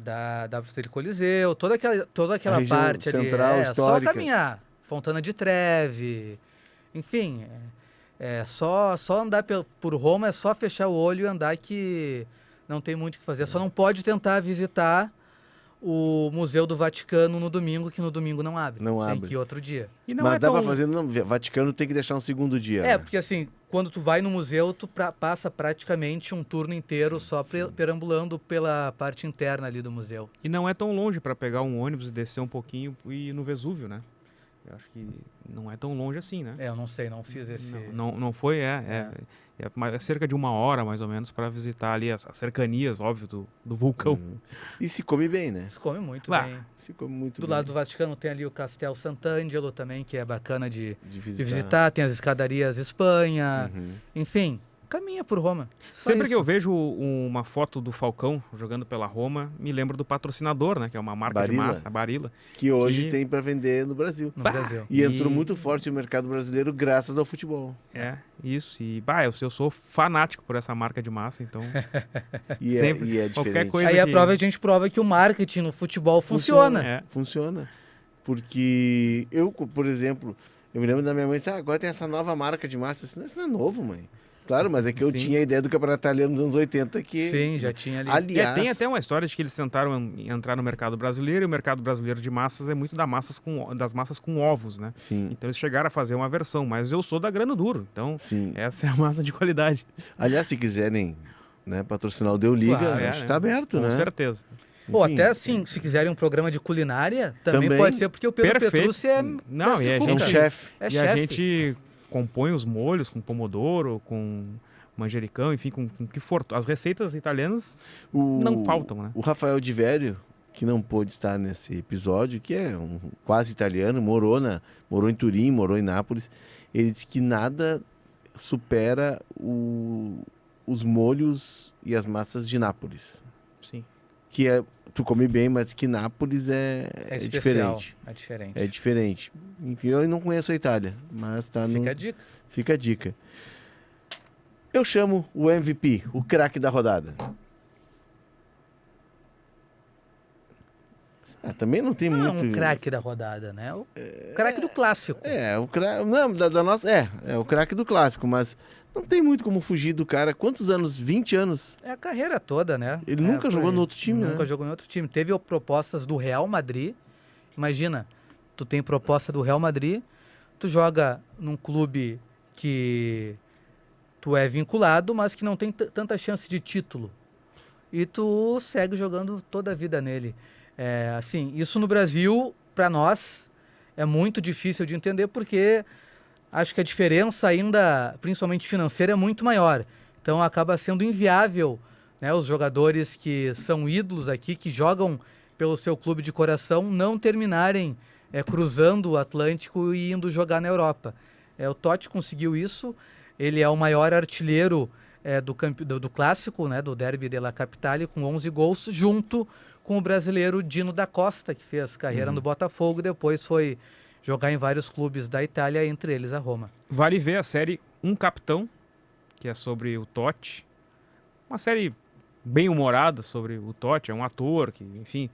Speaker 2: Dá pra ter Coliseu, toda aquela
Speaker 1: região
Speaker 2: parte ali.
Speaker 1: central,
Speaker 2: Só
Speaker 1: histórica.
Speaker 2: caminhar. Fontana de Trevi. Enfim, só andar por Roma, é só fechar o olho e andar que não tem muito o que fazer. Só não pode tentar visitar o Museu do Vaticano no domingo, que no domingo não abre.
Speaker 1: Não
Speaker 2: Tem
Speaker 1: abre.
Speaker 2: que ir outro dia.
Speaker 3: E não
Speaker 1: Mas
Speaker 3: é
Speaker 1: dá
Speaker 3: tão...
Speaker 1: pra fazer no Vaticano, tem que deixar um segundo dia.
Speaker 2: É,
Speaker 1: né?
Speaker 2: porque assim, quando tu vai no museu, tu passa praticamente um turno inteiro só perambulando pela parte interna ali do museu.
Speaker 3: E não é tão longe para pegar um ônibus e descer um pouquinho e ir no Vesúvio, né? Eu acho que não é tão longe assim, né?
Speaker 2: É, eu não sei, não fiz esse...
Speaker 3: Não foi, é cerca de 1 hora, mais ou menos, para visitar ali as cercanias, óbvio, do vulcão.
Speaker 1: E se come bem, né?
Speaker 2: Se come muito
Speaker 3: Bah,
Speaker 2: bem.
Speaker 1: Se come muito
Speaker 2: Do
Speaker 1: bem.
Speaker 2: lado do Vaticano tem ali o Castel Sant'Angelo também, que é bacana de
Speaker 1: de
Speaker 2: visitar. Tem as escadarias Espanha.
Speaker 1: Uhum.
Speaker 2: Enfim, caminha por Roma. Só
Speaker 3: Sempre que
Speaker 2: isso.
Speaker 3: eu vejo uma foto do Falcão jogando pela Roma, me lembro do patrocinador, né? Que é uma marca
Speaker 1: Barilla.
Speaker 3: de massa, a Barilla.
Speaker 1: Que hoje
Speaker 3: Que-
Speaker 1: tem para vender no Brasil.
Speaker 2: No
Speaker 3: Bah,
Speaker 2: Brasil.
Speaker 1: E entrou muito forte no mercado brasileiro graças ao futebol.
Speaker 3: É, isso. E, bah, eu sou fanático por essa marca de massa, então...
Speaker 1: E
Speaker 3: Sempre.
Speaker 1: é
Speaker 3: Qualquer
Speaker 1: diferente.
Speaker 3: coisa
Speaker 2: Aí a
Speaker 3: que-
Speaker 2: gente prova que o marketing no futebol funciona.
Speaker 3: É.
Speaker 1: Funciona. Porque eu, por exemplo, eu me lembro da minha mãe disse, agora tem essa nova marca de massa. Eu disse, isso não é novo, mãe. Claro, mas é que eu
Speaker 3: Sim.
Speaker 1: tinha a ideia do campeonato italiano nos anos 80 que...
Speaker 2: Sim, já tinha ali.
Speaker 1: Aliás...
Speaker 3: Tem até uma história de que eles tentaram entrar no mercado brasileiro, e o mercado brasileiro de massas é muito das massas com ovos, né?
Speaker 1: Sim,
Speaker 3: Então eles chegaram a fazer uma versão, mas eu sou da grano duro, então
Speaker 1: sim.
Speaker 3: essa é a massa de qualidade.
Speaker 1: Aliás, se quiserem, né, patrocinar o Deu Liga,
Speaker 2: Claro,
Speaker 1: acho que
Speaker 3: né?
Speaker 1: tá aberto,
Speaker 3: Com
Speaker 1: né?
Speaker 3: certeza.
Speaker 2: Ou
Speaker 1: Enfim,
Speaker 2: até assim, se quiserem um programa de culinária, também,
Speaker 1: Também.
Speaker 2: pode ser, porque o Pedro
Speaker 3: Perfeito.
Speaker 2: Petrucci é...
Speaker 3: Não, e a
Speaker 1: é um
Speaker 3: gente-
Speaker 1: chefe.
Speaker 2: É
Speaker 3: e
Speaker 2: chefe.
Speaker 3: a gente compõe os molhos com pomodoro, com manjericão, enfim, com o que for. As receitas italianas não faltam, né?
Speaker 1: O Rafael Di Vério, que não pôde estar nesse episódio, que é um quase italiano, morou em Turim, morou em Nápoles, ele disse que nada supera os molhos e as massas de Nápoles.
Speaker 3: Sim.
Speaker 1: Que tu come bem, mas que Nápoles é
Speaker 2: especial.
Speaker 1: diferente.
Speaker 2: É diferente.
Speaker 1: É diferente. Enfim, eu não conheço a Itália, mas tá no...
Speaker 2: Fica a dica.
Speaker 1: Fica a dica. Eu chamo o MVP, o craque da rodada. Também não tem
Speaker 2: Não é
Speaker 1: muito...
Speaker 2: um craque da rodada, né? O craque do clássico.
Speaker 1: O craque... Não, da nossa... É o craque do clássico, mas não tem muito como fugir do cara. Quantos anos? 20 anos?
Speaker 2: É a carreira toda, né?
Speaker 1: Ele nunca
Speaker 2: por
Speaker 1: jogou
Speaker 2: aí.
Speaker 1: no outro time,
Speaker 2: Nunca
Speaker 1: né?
Speaker 2: jogou em outro time. Teve propostas do Real Madrid. Imagina, tu tem proposta do Real Madrid, tu joga num clube que tu é vinculado, mas que não tem tanta chance de título. E tu segue jogando toda a vida nele. Assim, isso no Brasil, para nós, é muito difícil de entender, porque acho que a diferença ainda, principalmente financeira, é muito maior. Então acaba sendo inviável, né, os jogadores que são ídolos aqui, que jogam pelo seu clube de coração, não terminarem cruzando o Atlântico e indo jogar na Europa. O Totti conseguiu isso, ele é o maior artilheiro do clássico, né, do Derby della Capitale, com 11 gols, junto com o brasileiro Dino da Costa, que fez carreira no Botafogo e depois foi jogar em vários clubes da Itália, entre eles a Roma.
Speaker 3: Vale ver a série Um Capitão, que é sobre o Totti. Uma série bem humorada sobre o Totti, é um ator que, enfim,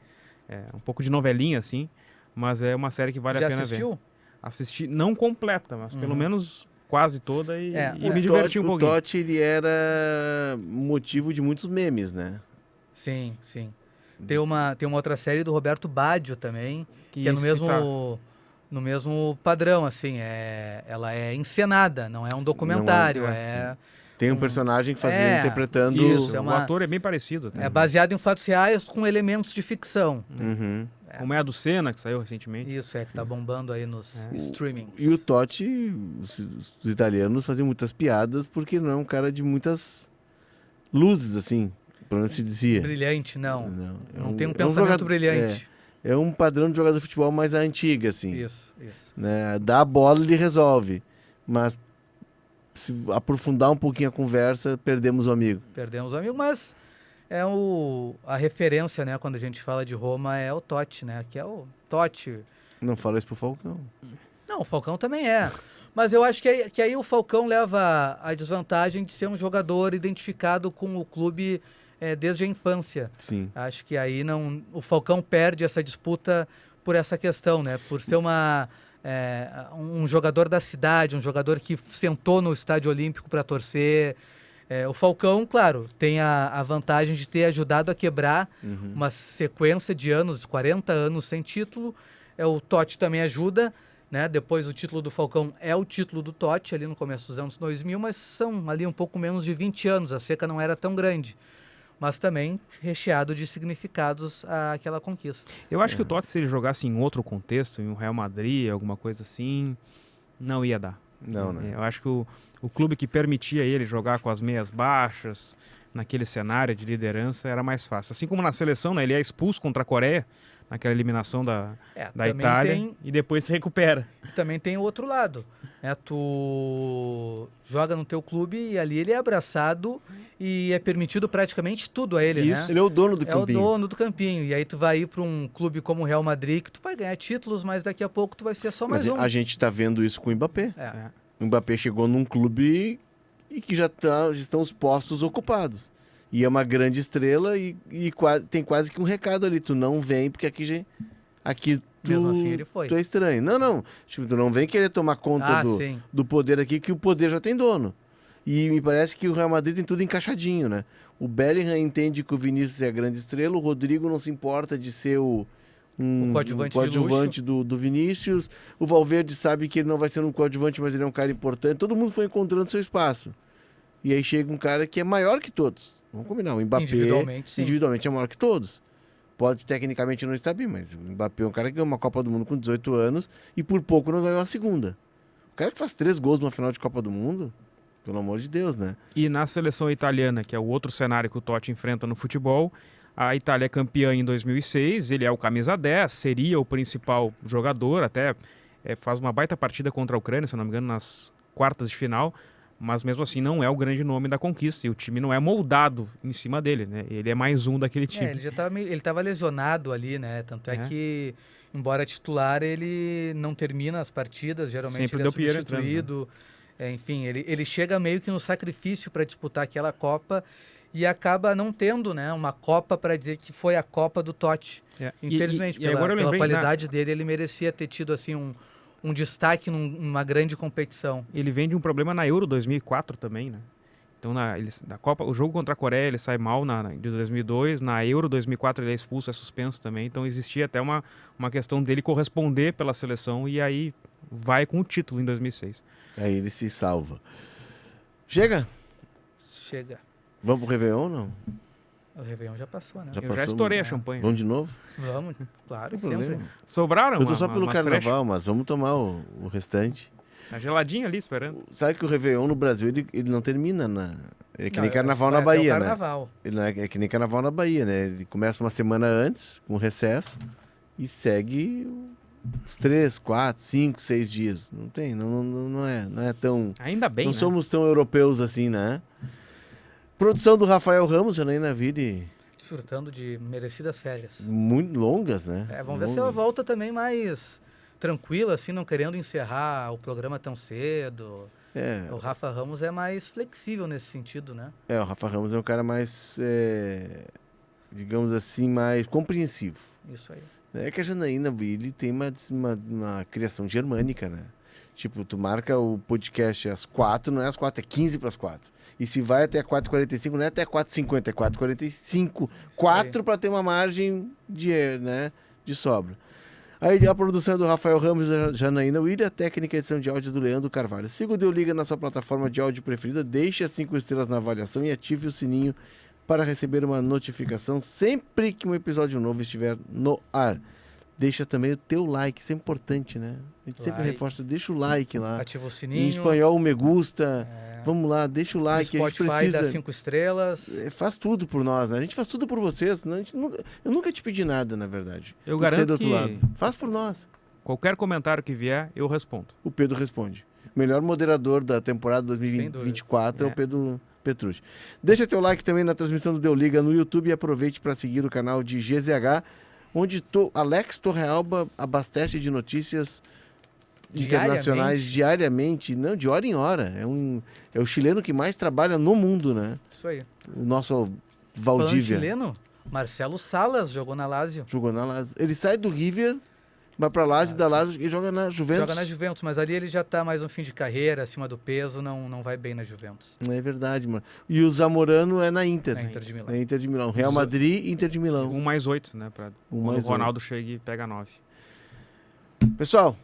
Speaker 3: é um pouco de novelinha, assim, mas é uma série que vale
Speaker 2: Já
Speaker 3: a pena
Speaker 2: assistiu?
Speaker 3: ver. Assisti, não completa, mas pelo menos quase toda e me
Speaker 1: O
Speaker 3: diverti um
Speaker 1: O
Speaker 3: pouquinho.
Speaker 1: Totti, ele era motivo de muitos memes, né?
Speaker 2: Sim, sim. Tem uma outra série do Roberto Baggio também, que é no
Speaker 3: se tá-
Speaker 2: mesmo padrão, assim, ela é encenada, não é um documentário,
Speaker 1: sim. Tem um personagem que fazia interpretando...
Speaker 2: isso,
Speaker 3: O ator é bem parecido. Até.
Speaker 2: é baseado em fatos reais com elementos de ficção.
Speaker 1: Uhum.
Speaker 3: Como é a do Senna, que saiu recentemente.
Speaker 2: Isso, que tá bombando aí nos streamings.
Speaker 1: E o Totti, os italianos faziam muitas piadas porque não é um cara de muitas luzes, assim, pelo menos se dizia.
Speaker 2: Brilhante, não. Não tem um
Speaker 1: é
Speaker 2: pensamento
Speaker 1: jogador-
Speaker 2: brilhante.
Speaker 1: É um padrão de jogador de futebol mais à antiga, assim.
Speaker 2: Isso.
Speaker 1: Né? Dá a bola, ele resolve. Mas se aprofundar um pouquinho a conversa, perdemos o amigo.
Speaker 2: Perdemos o amigo, mas a referência, né, quando a gente fala de Roma, é o Totti, né, que é o Totti.
Speaker 1: Não fala isso pro Falcão.
Speaker 2: Não, o Falcão também é. Mas eu acho que aí o Falcão leva a desvantagem de ser um jogador identificado com o clube desde a infância.
Speaker 1: Sim.
Speaker 2: Acho que aí o Falcão perde essa disputa por essa questão, né? Por ser um jogador da cidade, um jogador que sentou no Estádio Olímpico para torcer. O Falcão, claro, tem a vantagem de ter ajudado a quebrar uma sequência de anos, 40 anos sem título. O Totti também ajuda, né? Depois o título do Falcão é o título do Totti, ali no começo dos anos 2000, mas são ali um pouco menos de 20 anos, a seca não era tão grande. Mas também recheado de significados aquela conquista.
Speaker 3: Eu acho que o Totti, se ele jogasse em outro contexto, em um Real Madrid, alguma coisa assim, não ia dar.
Speaker 1: Não, né?
Speaker 3: Eu acho que o clube que permitia ele jogar com as meias baixas, naquele cenário de liderança, era mais fácil. Assim como na seleção, né, ele é expulso contra a Coreia, naquela eliminação da Itália, e depois se recupera.
Speaker 2: Também tem o outro lado. Tu joga no teu clube e ali ele é abraçado e é permitido praticamente tudo a ele,
Speaker 1: Isso,
Speaker 2: né?
Speaker 1: ele é o dono do campinho.
Speaker 2: É o dono do campinho. E aí tu vai ir para um clube como o Real Madrid, que tu vai ganhar títulos, mas daqui a pouco tu vai ser só mais
Speaker 1: Mas
Speaker 2: um.
Speaker 1: a gente tá vendo isso com o Mbappé.
Speaker 2: É.
Speaker 1: O Mbappé chegou num clube e que já estão os postos ocupados. E é uma grande estrela e tem quase que um recado ali. Tu não vem, porque aqui
Speaker 2: Mesmo assim ele foi.
Speaker 1: tu é estranho. Não. Tipo, tu não vem querer tomar conta do poder aqui, que o poder já tem dono. E me parece que o Real Madrid tem tudo encaixadinho, né? O Bellingham entende que o Vinícius é a grande estrela, o Rodrigo não se importa de ser um coadjuvante do Vinícius, o Valverde sabe que ele não vai ser um coadjuvante, mas ele é um cara importante. Todo mundo foi encontrando seu espaço. E aí chega um cara que é maior que todos. Vamos combinar, o Mbappé individualmente é maior que todos. Pode tecnicamente não estar bem, mas o Mbappé é um cara que ganhou uma Copa do Mundo com 18 anos e por pouco não ganhou a segunda. O cara que faz 3 gols numa final de Copa do Mundo, pelo amor de Deus, né?
Speaker 3: E na seleção italiana, que é o outro cenário que o Totti enfrenta no futebol, a Itália é campeã em 2006, ele é o camisa 10, seria o principal jogador, até faz uma baita partida contra a Ucrânia, se não me engano, nas quartas de final, mas mesmo assim não é o grande nome da conquista, e o time não é moldado em cima dele, né? Ele é mais um daquele time.
Speaker 2: Ele já estava lesionado ali, né? Tanto é que, embora titular, ele não termina as partidas, geralmente
Speaker 3: sempre
Speaker 2: ele é
Speaker 3: substituído.
Speaker 2: Entrando, né? Enfim, ele chega meio que no sacrifício para disputar aquela Copa e acaba não tendo, né, uma Copa para dizer que foi a Copa do Totti. Infelizmente, pela qualidade dele, ele merecia ter tido assim um destaque numa grande competição.
Speaker 3: Ele vem de um problema na Euro 2004 também, né? Então, na Copa, o jogo contra a Coreia, ele sai mal de 2002. Na Euro 2004, ele é expulso, é suspenso também. Então, existia até uma questão dele corresponder pela seleção e aí vai com o título em 2006.
Speaker 1: Aí ele se salva. Chega? Vamos pro Réveillon ou não?
Speaker 2: O Réveillon já passou, né?
Speaker 3: Já estourei a champanhe.
Speaker 1: Vamos de novo?
Speaker 2: Vamos, claro,
Speaker 1: sempre.
Speaker 2: Problema.
Speaker 3: Sobraram?
Speaker 1: Eu tô só pelo carnaval, mas vamos tomar o restante.
Speaker 3: Tá geladinho ali, esperando.
Speaker 1: Sabe que o Réveillon no Brasil, ele não termina É que nem carnaval na Bahia, né? Ele é que nem carnaval na Bahia, né? Ele começa uma semana antes, com recesso, e segue uns 3, 4, 5, 6 dias. Não é tão...
Speaker 3: Ainda bem,
Speaker 1: Não
Speaker 3: né?
Speaker 1: somos tão europeus assim, né? Produção do Rafael Ramos, Janaína Vide.
Speaker 2: Desfrutando de merecidas férias.
Speaker 1: Muito longas, né?
Speaker 2: Vamos ver se ela volta também mais tranquila, assim, não querendo encerrar o programa tão cedo. O Rafa Ramos é mais flexível nesse sentido, né?
Speaker 1: O Rafa Ramos é um cara mais, digamos assim, mais compreensivo.
Speaker 2: Isso aí.
Speaker 1: É que a Janaína Vide tem uma criação germânica, né? Tipo, tu marca o podcast às 4, não é às 4, é 15 para as 4. E se vai até 4h45, não é até 4h50, é 4h45. 4 para ter uma margem de sobra. Aí a produção é do Rafael Ramos e Janaína William, a técnica e edição de áudio do Leandro Carvalho. Siga o Deu Liga na sua plataforma de áudio preferida, deixe as 5 estrelas na avaliação e ative o sininho para receber uma notificação sempre que um episódio novo estiver no ar. Deixa também o teu like, isso é importante, né? A gente sempre reforça, deixa o like lá.
Speaker 2: Ativa o sininho.
Speaker 1: Em espanhol, o me gusta. Vamos lá, deixa o like.
Speaker 2: No Spotify,
Speaker 1: a gente precisa.
Speaker 2: dá 5 estrelas.
Speaker 1: Faz tudo por nós, né? A gente faz tudo por vocês. Né? Eu nunca te pedi nada, na verdade.
Speaker 3: Eu garanto
Speaker 1: do outro
Speaker 3: que
Speaker 1: lado. Faz por nós.
Speaker 3: Qualquer comentário que vier, eu respondo.
Speaker 1: O Pedro responde. O melhor moderador da temporada 2024 é o Pedro Petrucci. Deixa teu like também na transmissão do Deu Liga no YouTube e aproveite para seguir o canal de GZH, onde Alex Torrealba abastece de notícias internacionais diariamente, não, de hora em hora. É o chileno que mais trabalha no mundo, né?
Speaker 2: Isso aí.
Speaker 1: O nosso Valdívia.
Speaker 2: Falando chileno, Marcelo Salas jogou na Lazio.
Speaker 1: Ele sai do River vai pra Lazio e da Lazio e joga na Juventus.
Speaker 2: Joga na Juventus, mas ali ele já tá mais no fim de carreira, acima do peso, não vai bem na Juventus.
Speaker 1: É verdade, mano. E o Zamorano é na Inter.
Speaker 2: Na Inter de Milão.
Speaker 1: Na Inter de Milão. Real Madrid e Inter de Milão.
Speaker 3: 1+8, né? Pra quando o Ronaldo chega e pega 9.
Speaker 1: Pessoal,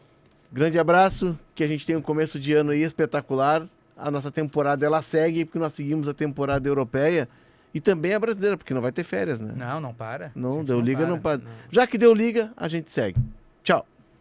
Speaker 1: grande abraço. Que a gente tenha um começo de ano aí espetacular. A nossa temporada, ela segue, porque nós seguimos a temporada europeia. E também a brasileira, porque não vai ter férias, né?
Speaker 2: Não para.
Speaker 1: Não,
Speaker 2: Gente,
Speaker 1: deu liga, não para.
Speaker 3: Não.
Speaker 1: Já que deu liga, a gente segue. Tchau.